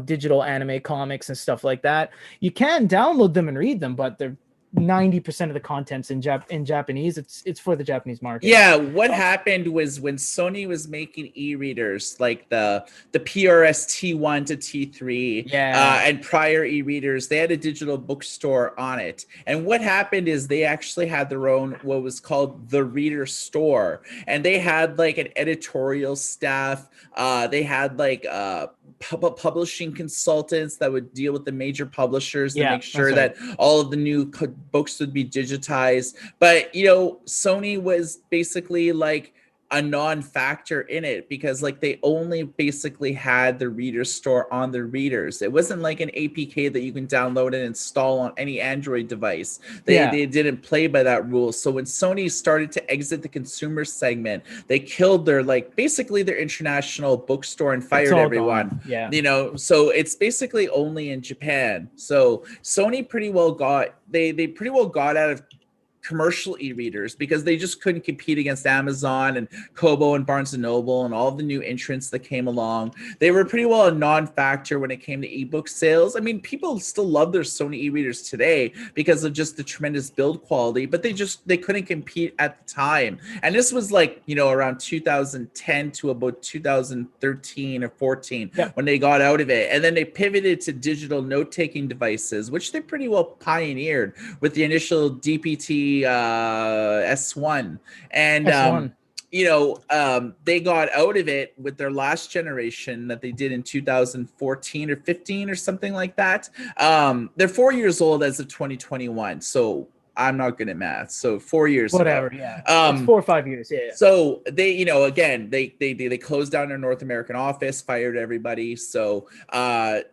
digital anime comics and stuff like that. You can download them and read them, but they're 90% of the content's in Japanese. It's for the Japanese market. Yeah, what happened was when Sony was making e-readers, like the PRS T1 to T3, and prior e-readers, they had a digital bookstore on it. And what happened is they actually had their own, what was called the Reader Store, and they had like an editorial staff. They had like publishing consultants that would deal with the major publishers to make sure that all of the new books would be digitized. But Sony was basically like a non-factor in it, because like they only basically had the Reader Store on the readers. It wasn't like an APK that you can download and install on any Android device. They didn't play by that rule. So when Sony started to exit the consumer segment, they killed their basically their international bookstore and fired everyone. So it's basically only in Japan. So Sony pretty well got out of commercial e-readers because they just couldn't compete against Amazon and Kobo and Barnes & Noble and all the new entrants that came along. They were pretty well a non-factor when it came to ebook sales. I mean, people still love their Sony e-readers today because of just the tremendous build quality, but they couldn't compete at the time. And this was like, you know, around 2010 to about 2013 or 14 when they got out of it. And then they pivoted to digital note-taking devices, which they pretty well pioneered with the initial DPT S1. And S1. you know, they got out of it with their last generation that they did in 2014 or 15 or something like that. They're 4 years old as of 2021. So I'm not good at math. So 4 years Whatever, ago. yeah. It's 4 or 5 years, yeah. So they, you know, again, they closed down their North American office, fired everybody. So and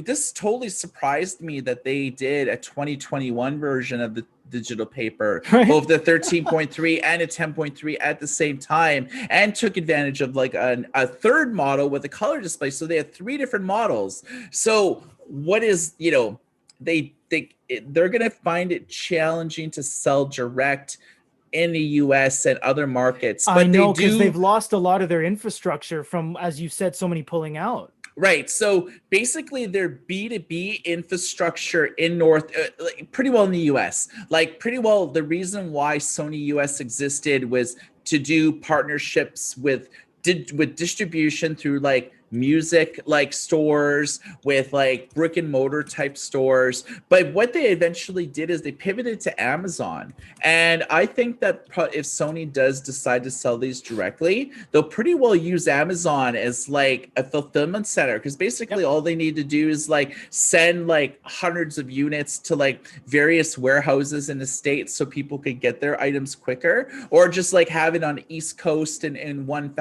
this totally surprised me that they did a 2021 version of the digital paper, both the 13.3 and a 10.3 at the same time, and took advantage of like a third model with a color display. So they had 3 different models. So what is, you know, they're going to find it challenging to sell direct in the US and other markets. But I know, because they've lost a lot of their infrastructure from, as you said, so many pulling out. Right. So basically their B2B infrastructure in pretty well in the US, like pretty well the reason why Sony US existed was to do partnerships with distribution through like music like stores, with like brick and mortar type stores. But what they eventually did is they pivoted to Amazon. And I think that if Sony does decide to sell these directly, they'll pretty well use Amazon as like a fulfillment center, because basically all they need to do is like send like hundreds of units to like various warehouses in the States so people could get their items quicker, or just like have it on the East Coast in one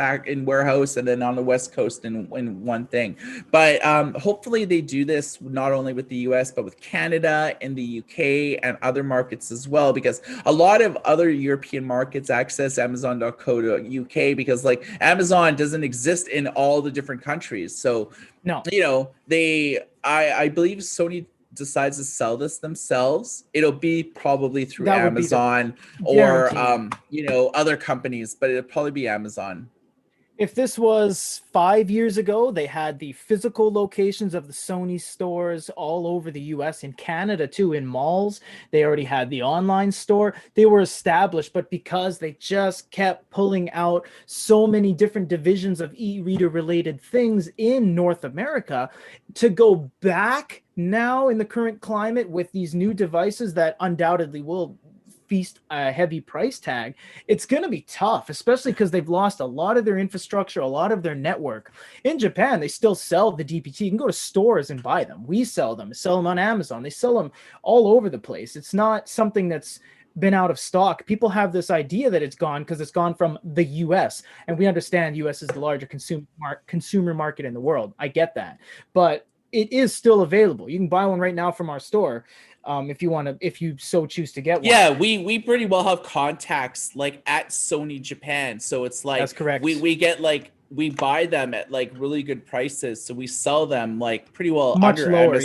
warehouse, and then on the West Coast in one thing. But hopefully they do this not only with the US but with Canada and the UK and other markets as well, because a lot of other European markets access Amazon.co.uk because like Amazon doesn't exist in all the different countries. So no, you know, I believe Sony decides to sell this themselves, it'll be probably through Amazon or you know, other companies, but it'll probably be Amazon. If this was 5 years ago, they had the physical locations of the Sony stores all over the US, in Canada too, in malls. They already had the online store. They were established, but because they just kept pulling out so many different divisions of e-reader related things in North America, to go back now in the current climate with these new devices that undoubtedly will feast a heavy price tag, it's going to be tough, especially because they've lost a lot of their infrastructure, a lot of their network. In Japan, they still sell the DPT. You can go to stores and buy them. We sell them on Amazon. They sell them all over the place. It's not something that's been out of stock. People have this idea that it's gone because it's gone from the US, and we understand US is the larger consumer market in the world. I get that, but it is still available. You can buy one right now from our store. If you so choose to get one. Yeah, we pretty well have contacts like at Sony Japan, so it's like that's correct. We get like we buy them at like really good prices, so we sell them like pretty well much lower,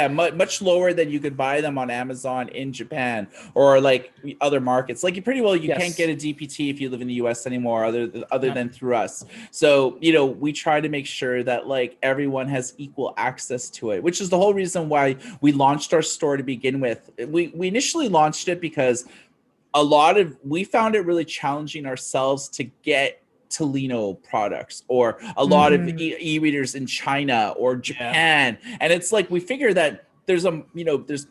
much lower than you could buy them on Amazon in Japan or like other markets. Like you can't get a DPT if you live in the US anymore, other than through us. So you know, we try to make sure that like everyone has equal access to it, which is the whole reason why we launched our store to begin with. We initially launched it because we found it really challenging ourselves to get Tolino products or a lot of e-readers in China or Japan. And it's like, we figure that there's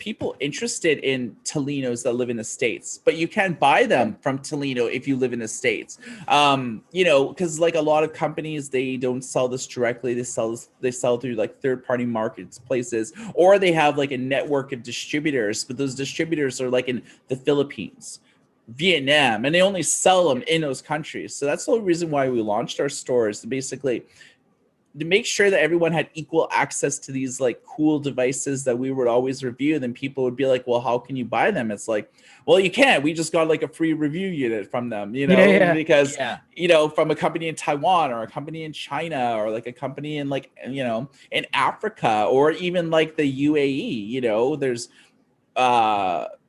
people interested in Tolinos that live in the States, but you can't buy them from Tolino if you live in the States. You know, because like a lot of companies, they don't sell this directly. They sell through like third-party marketplaces, or they have like a network of distributors, but those distributors are like in the Philippines, Vietnam, and they only sell them in those countries. So that's the whole reason why we launched our stores, to make sure that everyone had equal access to these like cool devices that we would always review. Then people would be like, well, how can you buy them? It's like, well, you can't. We just got like a free review unit from them, you know, because, you know, from a company in Taiwan or a company in China or like a company in like, you know, in Africa or even like the UAE, you know, there's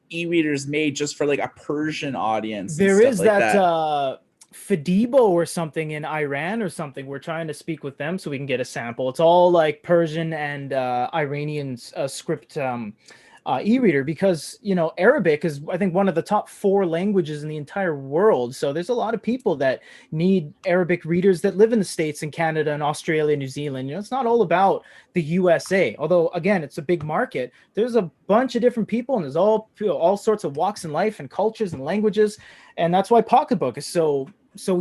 e-readers made just for like a Persian audience and There stuff is like that that. Fadibo or something in Iran or something. We're trying to speak with them so we can get a sample. It's all like Persian and Iranian script e-reader, because you know Arabic is, I think, one of the top 4 languages in the entire world. So there's a lot of people that need Arabic readers that live in the States and Canada and Australia, New Zealand. You know, it's not all about the USA. Although again, it's a big market. There's a bunch of different people, and there's all sorts of walks in life and cultures and languages, and that's why Pocketbook is so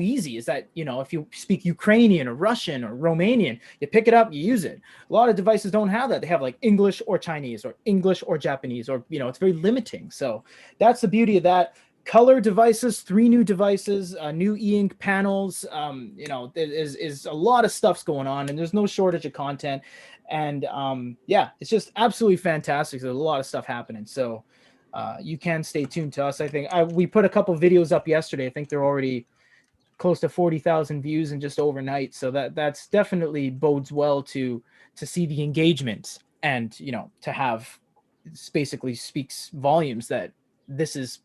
easy. Is that, you know, if you speak Ukrainian or Russian or Romanian, you pick it up, you use it. A lot of devices don't have that. They have like English or Chinese or English or Japanese, or, you know, it's very limiting. So that's the beauty of that. Color devices, 3 new devices, new e-ink panels. You know, there is a lot of stuff's going on, and there's no shortage of content. And yeah, it's just absolutely fantastic. There's a lot of stuff happening. So you can stay tuned to us. I think we put a couple videos up yesterday. I think they're already close to 40,000 views in just overnight. So that's definitely bodes well to see the engagement, and, you know, to have, basically speaks volumes that this is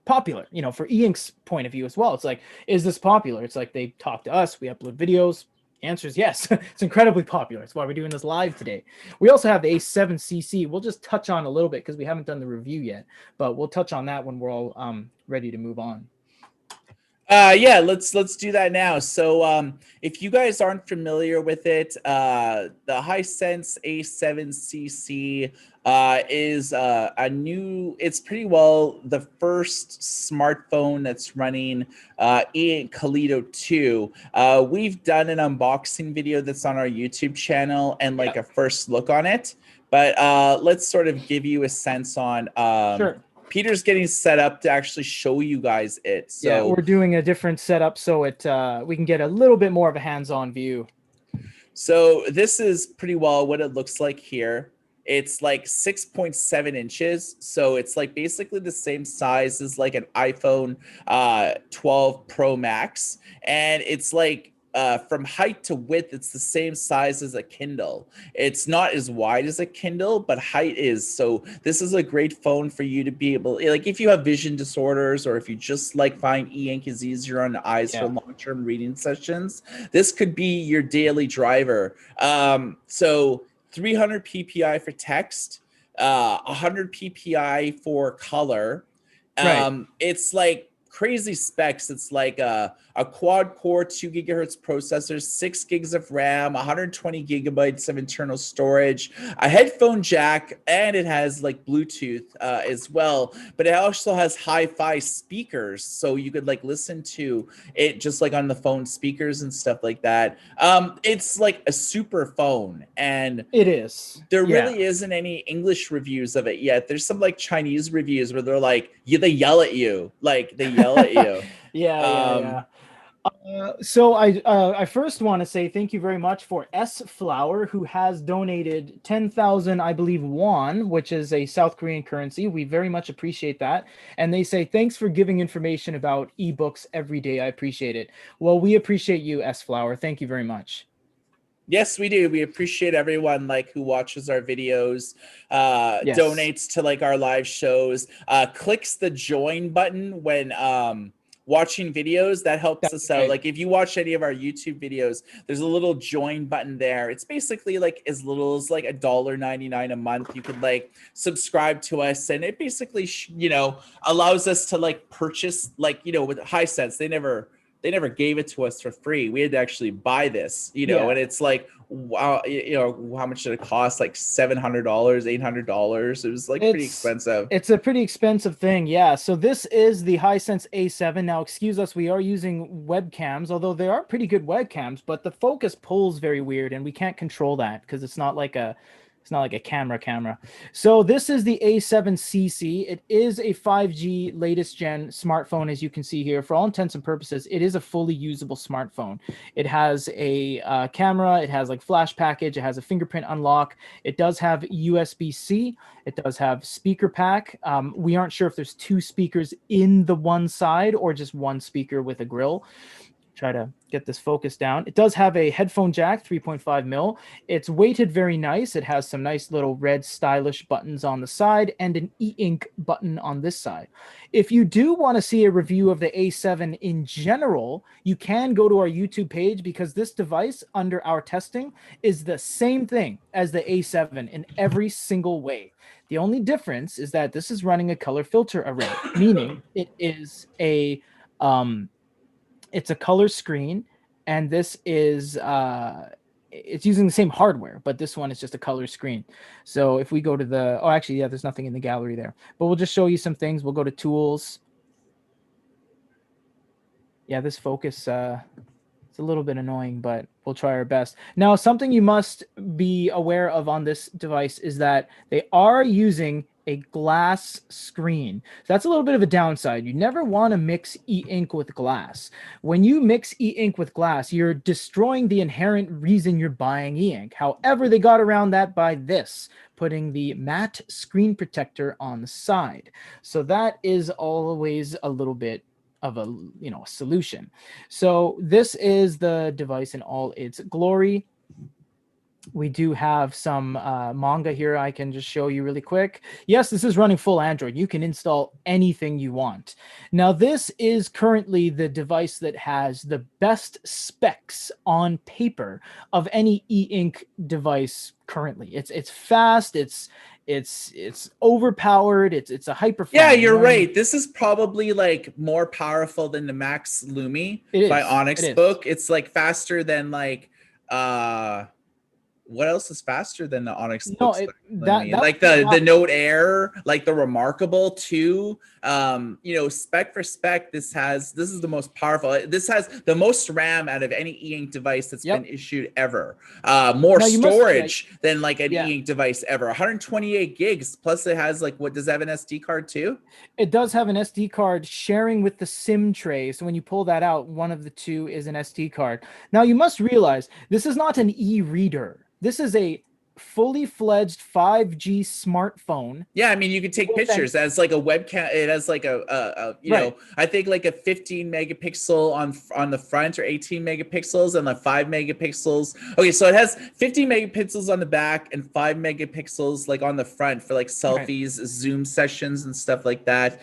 popular, you know, for e-ink's point of view as well. It's like, is this popular? It's like, they talk to us, we upload videos. The answer is yes. It's incredibly popular. That's why we're doing this live today. We also have the A7 CC. We'll just touch on a little bit because we haven't done the review yet, but we'll touch on that when we're all ready to move on. Yeah, let's do that now. So if you guys aren't familiar with it, the Hisense A7 CC is a new, it's pretty well the first smartphone that's running INK Carta 2. We've done an unboxing video that's on our YouTube channel and like a first look on it, but let's sort of give you a sense on Sure. Peter's getting set up to actually show you guys it. So yeah, we're doing a different setup so it we can get a little bit more of a hands-on view. So this is pretty well what it looks like here. It's like 6.7 inches. So it's like basically the same size as like an iPhone 12 Pro Max. And it's like from height to width, it's the same size as a Kindle. It's not as wide as a Kindle, but height is. So this is a great phone for you to be able, like if you have vision disorders, or if you just like find e-ink is easier on the eyes for long-term reading sessions, this could be your daily driver. So 300 PPI for text, 100 PPI for color. It's like crazy specs. It's like a quad core 2 gigahertz processor, 6 gigs of RAM, 120 gigabytes of internal storage, a headphone jack, and it has like Bluetooth as well. But it also has hi-fi speakers, so you could like listen to it just like on the phone speakers and stuff like that. It's like a super phone, and it is. There really isn't any English reviews of it yet. There's some like Chinese reviews where they're like, they yell at you, like they yell at you. So I first want to say thank you very much for S Flower, who has donated 10,000, I believe, won, which is a South Korean currency. We very much appreciate that. And they say, thanks for giving information about ebooks every day. I appreciate it. Well, we appreciate you, S Flower. Thank you very much. Yes, we do. We appreciate everyone like who watches our videos, donates to like our live shows, clicks the join button when watching videos. That helps us out. Like if you watch any of our YouTube videos, there's a little join button there. It's basically like as little as like $1.99 a month. You could like subscribe to us, and it basically you know, allows us to like purchase, like, you know, with Hisense, they never gave it to us for free. We had to actually buy this, you know, and it's like, wow, you know, how much did it cost? Like $700, $800. It was like pretty expensive. It's a pretty expensive thing. Yeah. So this is the Hisense A7. Now, excuse us, we are using webcams, although they are pretty good webcams, but the focus pulls very weird, and we can't control that because it's not like a camera. So this is the A7 CC. It is a 5G latest gen smartphone, as you can see here. For all intents and purposes, it is a fully usable smartphone. It has a camera. It has like flash package. It has a fingerprint unlock. It does have USB-C. It does have speaker pack. We aren't sure if there's 2 speakers in the one side or just 1 speaker with a grill. try to get this focus down. It does have a headphone jack, 3.5 mil. It's weighted very nice. It has some nice little red stylish buttons on the side and an e-ink button on this side. If you do want to see a review of the A7 in general, you can go to our YouTube page, because this device under our testing is the same thing as the A7 in every single way. The only difference is that this is running a color filter array, meaning it is a it's a color screen, and this is it's using the same hardware, but this one is just a color screen. So if we go to the, oh, actually, yeah, there's nothing in the gallery there, but we'll just show you some things. We'll go to tools. Yeah, this focus, it's a little bit annoying, but we'll try our best. Now, something you must be aware of on this device is that they are using a glass screen. So that's a little bit of a downside. You never want to mix e-ink with glass. When you mix e-ink with glass, you're destroying the inherent reason you're buying e-ink. However, they got around that by this, putting the matte screen protector on the side. So that is always a little bit of a, you know, solution. So this is the device in all its glory. We do have some manga here I can just show you really quick. Yes, this is running full Android. You can install anything you want. Now, this is currently the device that has the best specs on paper of any e-ink device currently. It's fast, it's overpowered, it's a hyper. Yeah, you're right. This is probably like more powerful than the Max Lumi by Onyx Book. It's like faster than like what else is faster than the Onyx Book? Like the Note Air, like the Remarkable too. You know, spec for spec, this is the most powerful. This has the most RAM out of any e-ink device that's been issued ever. More storage than like an e-ink device ever. 128 gigs. Plus it has like, what, does it have an SD card too? It does have an SD card sharing with the SIM tray. So when you pull that out, one of the two is an SD card. Now you must realize this is not an e-reader. This is a fully fledged 5G smartphone. Yeah, I mean, you can take pictures as like a webcam. It has like a you know, I think like a 15 megapixel on the front, or 18 megapixels, and like 5 megapixels. Okay, so it has 15 megapixels on the back and 5 megapixels like on the front for like selfies, Zoom sessions, and stuff like that.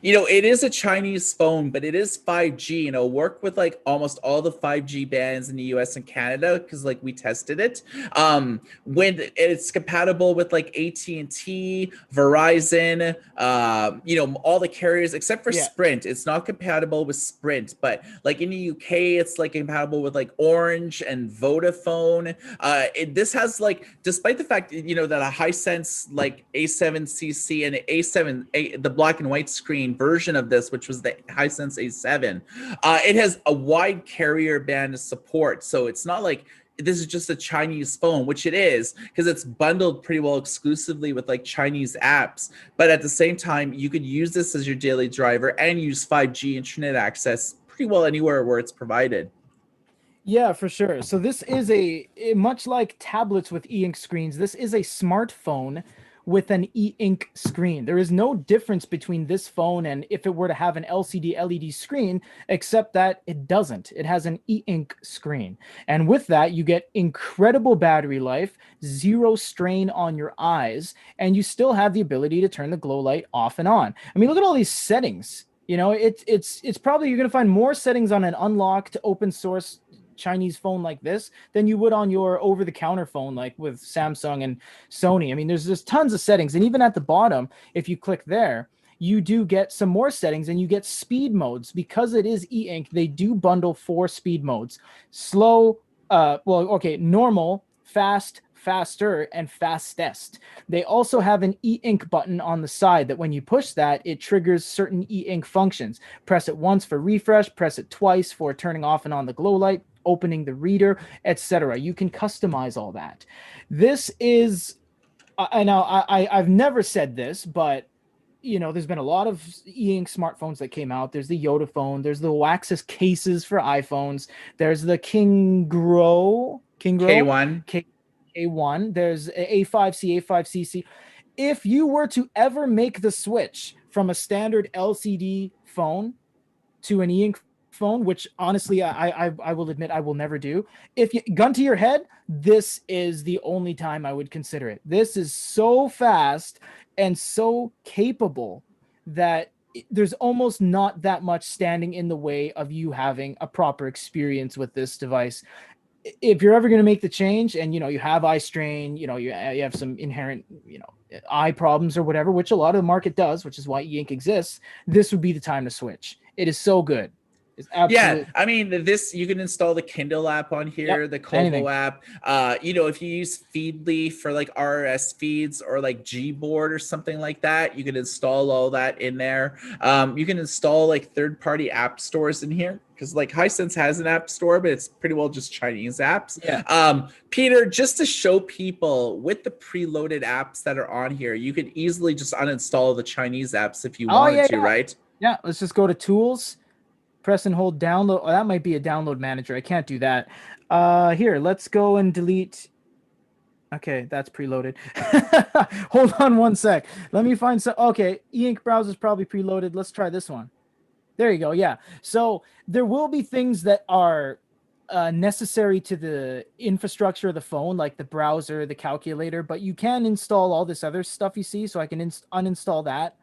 You know, it is a Chinese phone, but it is 5G. You know, work with like almost all the 5G bands in the US and Canada, because like we tested it. When it's compatible with like AT&T, Verizon, you know, all the carriers except for Sprint. It's not compatible with Sprint, but like in the UK, it's like compatible with like Orange and Vodafone. This has like, despite the fact, you know, that a Hisense like A7 CC and the black and white screen version of this, which was the Hisense A7, it has a wide carrier band support. So it's not like this is just a Chinese phone, which it is, because it's bundled pretty well exclusively with like Chinese apps. But at the same time, you could use this as your daily driver and use 5G internet access pretty well anywhere where it's provided. Yeah, for sure. So this is much like tablets with e-ink screens, this is a smartphone with an e-ink screen. There is no difference between this phone and if it were to have an LCD LED screen, except that it doesn't. It has an e-ink screen. And with that, you get incredible battery life, zero strain on your eyes, and you still have the ability to turn the glow light off and on. I mean, look at all these settings. You know, it's probably, you're going to find more settings on an unlocked open source Chinese phone like this than you would on your over-the-counter phone like with Samsung and Sony. I mean, there's just tons of settings. And even at the bottom, if you click there, you do get some more settings, and you get speed modes. Because it is e-ink, they do bundle 4 speed modes. Slow, normal, fast, faster, and fastest. They also have an e-ink button on the side that when you push that, it triggers certain e-ink functions. Press it once for refresh, press it twice for turning off and on the glow light, opening the reader, etc. You can customize all that. This is, I've never said this, but you know, there's been a lot of e-ink smartphones that came out. There's the Yoda phone, there's the Waxis cases for iPhones, there's the K1, there's A5C, A5CC. If you were to ever make the switch from a standard LCD phone to an e-ink phone, which honestly I will admit I will never do. If you gun to your head, this is the only time I would consider it. This is so fast and so capable that there's almost not that much standing in the way of you having a proper experience with this device. If you're ever going to make the change, and you have eye strain, you have some inherent eye problems or whatever, which a lot of the market does, which is why e-ink exists, this would be the time to switch. It is so good. It's absolutely. Yeah, I mean, this, you can install the Kindle app on here, Yep, the Kobo anything. app. If you use Feedly for like RRS feeds or like Gboard or something like that, you can install all that in there. You can install like third-party app stores in here, because like Hisense has an app store, but it's pretty well just Chinese apps. Yeah. Peter, just to show people with the preloaded apps that are on here, you could easily just uninstall the Chinese apps if you wanted to, right? Yeah, let's just go to tools, press and hold download. Oh, that might be a download manager. I can't do that. Here, let's go and delete. Okay, that's preloaded. Hold on one sec. Let me find some. Okay, e-ink browser is probably preloaded. Let's try this one. There you go. Yeah. So there will be things that are necessary to the infrastructure of the phone, like the browser, the calculator, but you can install all this other stuff you see. So I can uninstall that.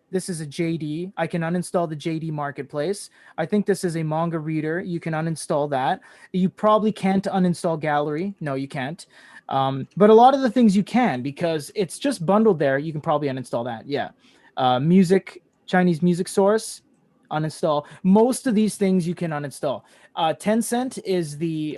This is a JD. I can uninstall the JD Marketplace. I think this is a manga reader. You can uninstall that. You probably can't uninstall Gallery. No, you can't. But a lot of the things you can, because it's just bundled there. You can probably uninstall that. Yeah. Music, Chinese music source, uninstall. Most of these things you can uninstall. Tencent is the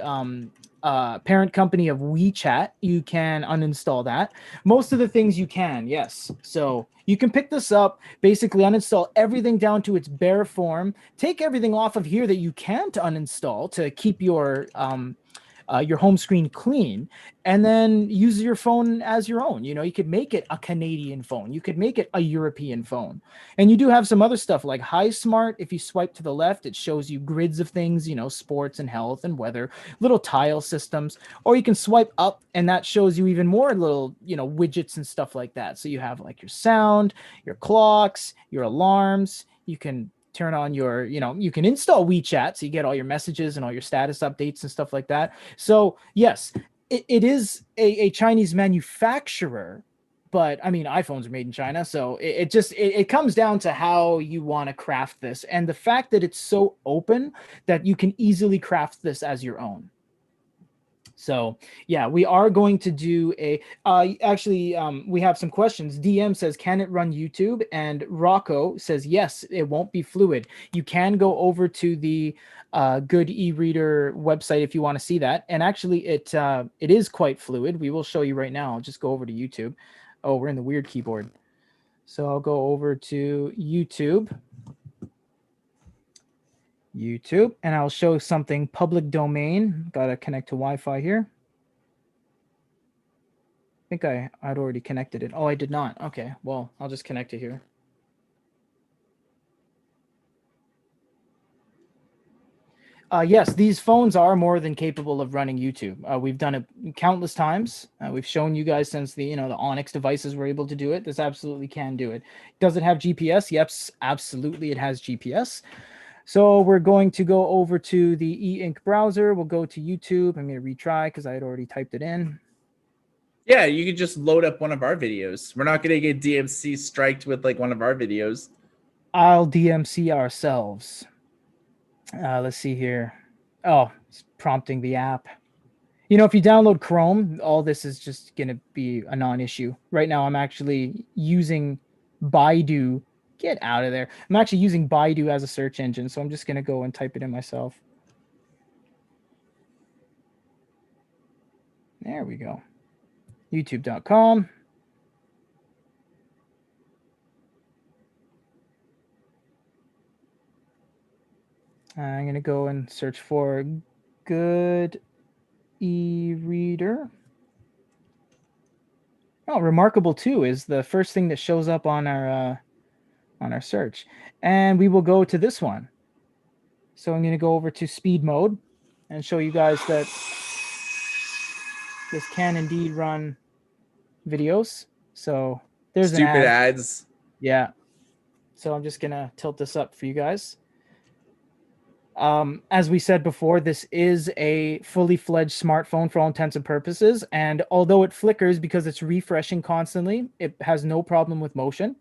parent company of WeChat. You can uninstall that. Most of the things you can, yes. So you can pick this up, basically uninstall everything down to its bare form, take everything off of here that you can't uninstall to keep your home screen clean, and then use your phone as your own. You could make it a Canadian phone. You could make it a European phone. And you do have some other stuff like High Smart. If you swipe to the left, it shows you grids of things, sports and health and weather, little tile systems. Or you can swipe up and that shows you even more little, widgets and stuff like that. So you have like your sound, your clocks, your alarms. You can turn on your, you can install WeChat so you get all your messages and all your status updates and stuff like that. So yes, it is a Chinese manufacturer, but I mean, iPhones are made in China. So it comes down to how you want to craft this, and the fact that it's so open that you can easily craft this as your own. So yeah, we are going to do a, we have some questions. DM says, can it run YouTube? And Rocco says, yes, it won't be fluid. You can go over to the Good e-reader website if you want to see that. And actually it is quite fluid. We will show you right now. I'll just go over to YouTube. Oh, we're in the weird keyboard. So I'll go over to YouTube, and I'll show something public domain. Got to connect to Wi-Fi here. I think I'd already connected it. Oh, I did not. Okay, well, I'll just connect it here. Yes, these phones are more than capable of running YouTube. We've done it countless times. We've shown you guys since the Onyx devices were able to do it. This absolutely can do it. Does it have GPS? Yes, absolutely, it has GPS. So we're going to go over to the e-ink browser. We'll go to YouTube. I'm going to retry because I had already typed it in. Yeah, you could just load up one of our videos. We're not going to get DMC striked with like one of our videos. I'll DMC ourselves. Let's see here. Oh, it's prompting the app. If you download Chrome, all this is just going to be a non-issue. Right now, I'm actually using Baidu. Get out of there. I'm actually using Baidu as a search engine, so I'm just going to go and type it in myself. There we go. YouTube.com. I'm going to go and search for Good e-reader. Oh, Remarkable 2 is the first thing that shows up on our search. And we will go to this one. So I'm going to go over to speed mode and show you guys that this can indeed run videos. So there's stupid an ad. ads. Yeah. So I'm just going to tilt this up for you guys. As we said before, this is a fully fledged smartphone for all intents and purposes. And although it flickers because it's refreshing constantly, it has no problem with motion.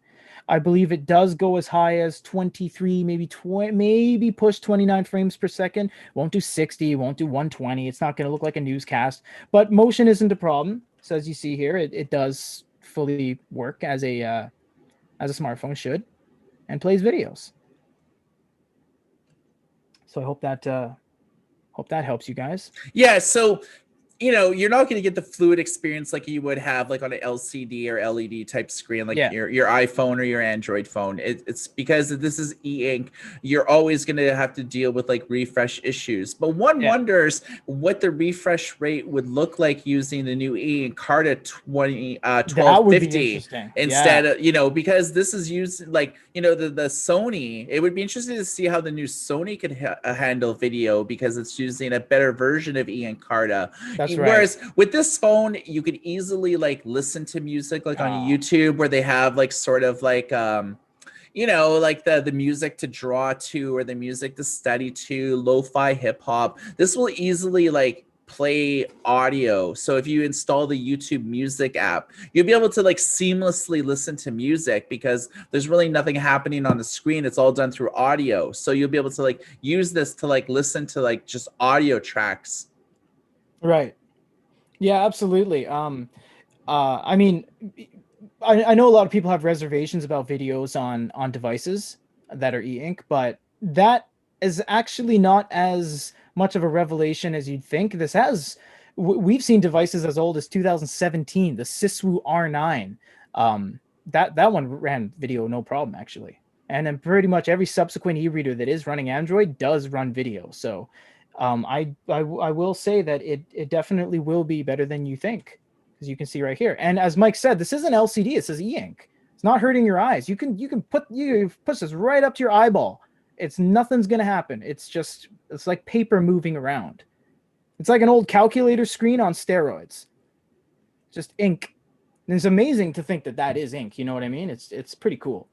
I believe it does go as high as 23, maybe 20, maybe push 29 frames per second. Won't do 60, won't do 120. It's not going to look like a newscast, but motion isn't a problem. So as you see here, it does fully work as a smartphone should, and plays videos. So I hope that helps you guys. Yeah, so you're not going to get the fluid experience like you would have like on an LCD or LED type screen, like your iPhone or your Android phone. It's because this is e-ink. You're always going to have to deal with like refresh issues. But one wonders what the refresh rate would look like using the new INK Carta 1250 instead of, because this is used like, the Sony. It would be interesting to see how the new Sony could handle video, because it's using a better version of INK Carta. Whereas with this phone, you could easily like listen to music like on YouTube, where they have like sort of like like the music to draw to, or the music to study to, lo-fi hip hop. This will easily like play audio. So if you install the YouTube Music app, you'll be able to like seamlessly listen to music, because there's really nothing happening on the screen. It's all done through audio. So you'll be able to like use this to like listen to like just audio tracks. Right. Yeah, absolutely. I mean, I know a lot of people have reservations about videos on devices that are e-ink, but that is actually not as much of a revelation as you'd think. We've seen devices as old as 2017, the Siswu R9. That one ran video no problem, actually. And then pretty much every subsequent e-reader that is running Android does run video. So I will say that it definitely will be better than you think, as you can see right here. And as Mike said, this isn't LCD; it says e-ink. It's not hurting your eyes. You push this right up to your eyeball. Nothing's gonna happen. It's like paper moving around. It's like an old calculator screen on steroids. Just ink. And it's amazing to think that is ink. You know what I mean? It's pretty cool.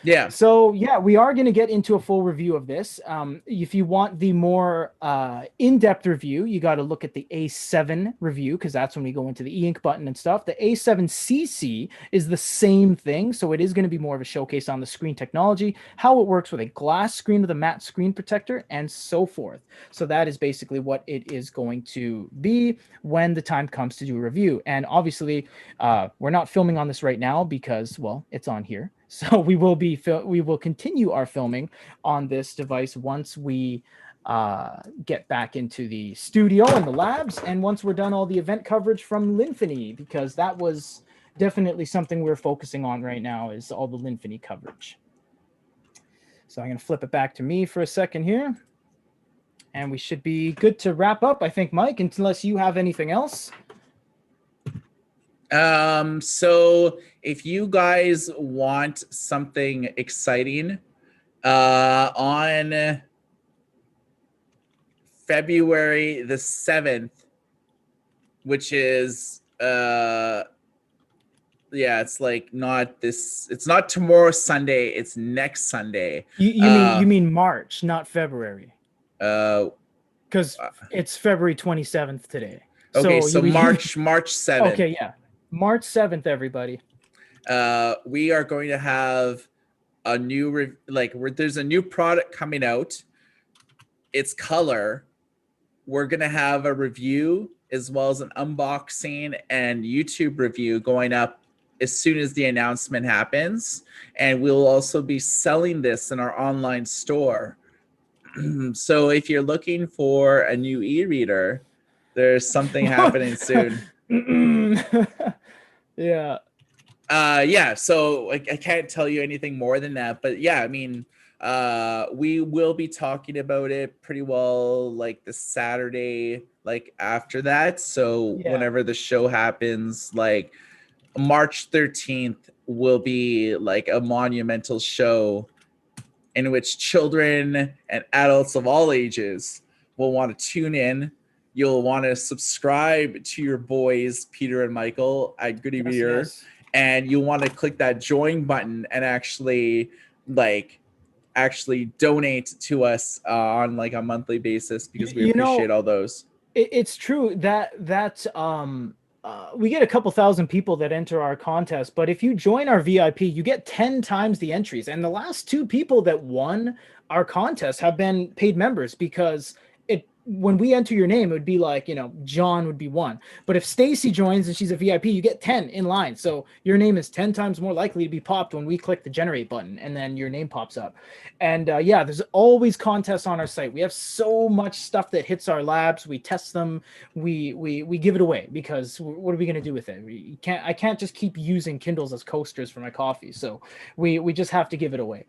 Yeah. So yeah, we are going to get into a full review of this. If you want the more in-depth review, you got to look at the A7 review, because that's when we go into the e-ink button and stuff. The A7 CC is the same thing, so it is going to be more of a showcase on the screen technology, how it works with a glass screen with a matte screen protector, and so forth. So that is basically what it is going to be when the time comes to do a review. And obviously, we're not filming on this right now because, well, it's on here. So we will continue our filming on this device once we get back into the studio and the labs, and once we're done all the event coverage from Linfini, because that was definitely something we're focusing on right now, is all the Linfini coverage. So I'm going to flip it back to me for a second here, and we should be good to wrap up, I think, Mike, unless you have anything else. So if you guys want something exciting, on February the 7th, which is, it's like it's not tomorrow Sunday, it's next Sunday. You mean March, not February. Because it's February 27th today. Okay, so March 7th. Okay, yeah. March 7th, everybody. We are going to have a new there's a new product coming out. It's color. We're going to have a review as well as an unboxing and YouTube review going up as soon as the announcement happens. And we'll also be selling this in our online store. So if you're looking for a new e-reader, there's something happening soon. Yeah. So I can't tell you anything more than that, but yeah, I mean, we will be talking about it pretty well like the Saturday like after that. So whenever the show happens, like March 13th will be like a monumental show in which children and adults of all ages will want to tune in. You'll want to subscribe to your boys, Peter and Michael at Good e-Reader, and you'll want to click that join button and actually like actually donate to us on like a monthly basis, because we You know, appreciate all those. it's true that we get a couple thousand people that enter our contest, but if you join our VIP, you get 10 times the entries. And the last two people that won our contest have been paid members, because when we enter your name, it would be like, John would be one. But if Stacy joins and she's a VIP, you get 10 in line. So your name is 10 times more likely to be popped when we click the generate button, and then your name pops up. And yeah, there's always contests on our site. We have so much stuff that hits our labs. We test them. We give it away, because what are we going to do with it? I can't just keep using Kindles as coasters for my coffee. So we just have to give it away.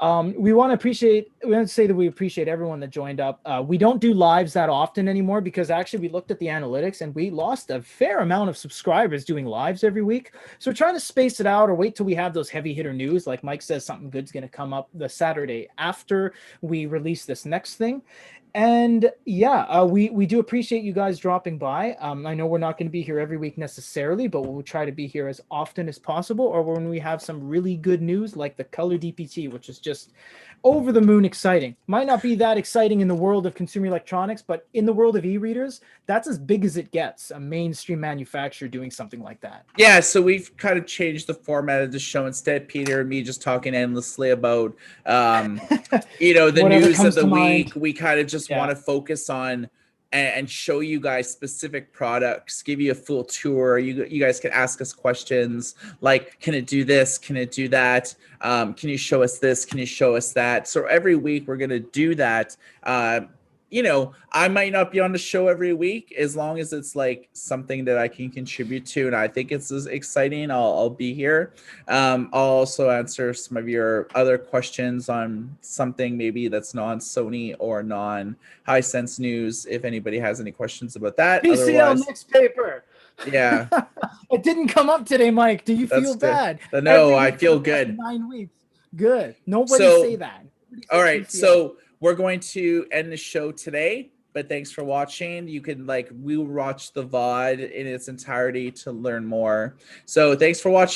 We want to say that we appreciate everyone that joined up. We don't do lives that often anymore, because actually we looked at the analytics and we lost a fair amount of subscribers doing lives every week. So we're trying to space it out, or wait till we have those heavy hitter news. Like Mike says, something good's going to come up the Saturday after we release this next thing. And yeah, we do appreciate you guys dropping by. I know we're not going to be here every week necessarily, but we'll try to be here as often as possible, or when we have some really good news like the Color DPT, which is just over the moon exciting. Might not be that exciting in the world of consumer electronics, but in the world of e-readers, that's as big as it gets, a mainstream manufacturer doing something like that. Yeah, so we've kind of changed the format of the show. Instead, Peter and me just talking endlessly about the news of the week. We kind of just want to focus on and show you guys specific products, give you a full tour. You guys can ask us questions like, can it do this? Can it do that? Can you show us this? Can you show us that? So every week we're going to do that. I might not be on the show every week, as long as it's like something that I can contribute to and I think it's exciting. I'll be here. I'll also answer some of your other questions on something maybe that's non-Sony or non-Hisense news, if anybody has any questions about that. PCL next paper. Yeah. It didn't come up today, Mike. Do you feel bad? No, I feel good. 9 weeks. Good. Nobody say that. All right. PCL. So we're going to end the show today, but thanks for watching. You can we'll watch the VOD in its entirety to learn more. So thanks for watching.